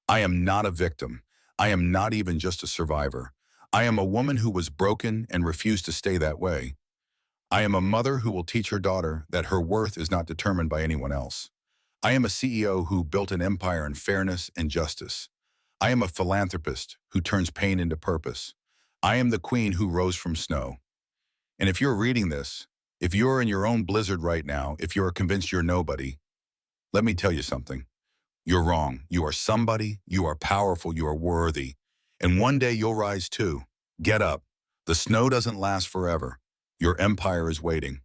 I am not a victim. I am not even just a survivor. I am a woman who was broken and refused to stay that way. I am a mother who will teach her daughter that her worth is not determined by anyone else. I am a CEO who built an empire in fairness and justice. I am a philanthropist who turns pain into purpose. I am the queen who rose from snow. And if you're reading this, if you're in your own blizzard right now, if you're convinced you're nobody, let me tell you something. You're wrong. You are somebody, you are powerful, you are worthy. And one day you'll rise too. Get up. The snow doesn't last forever. Your empire is waiting.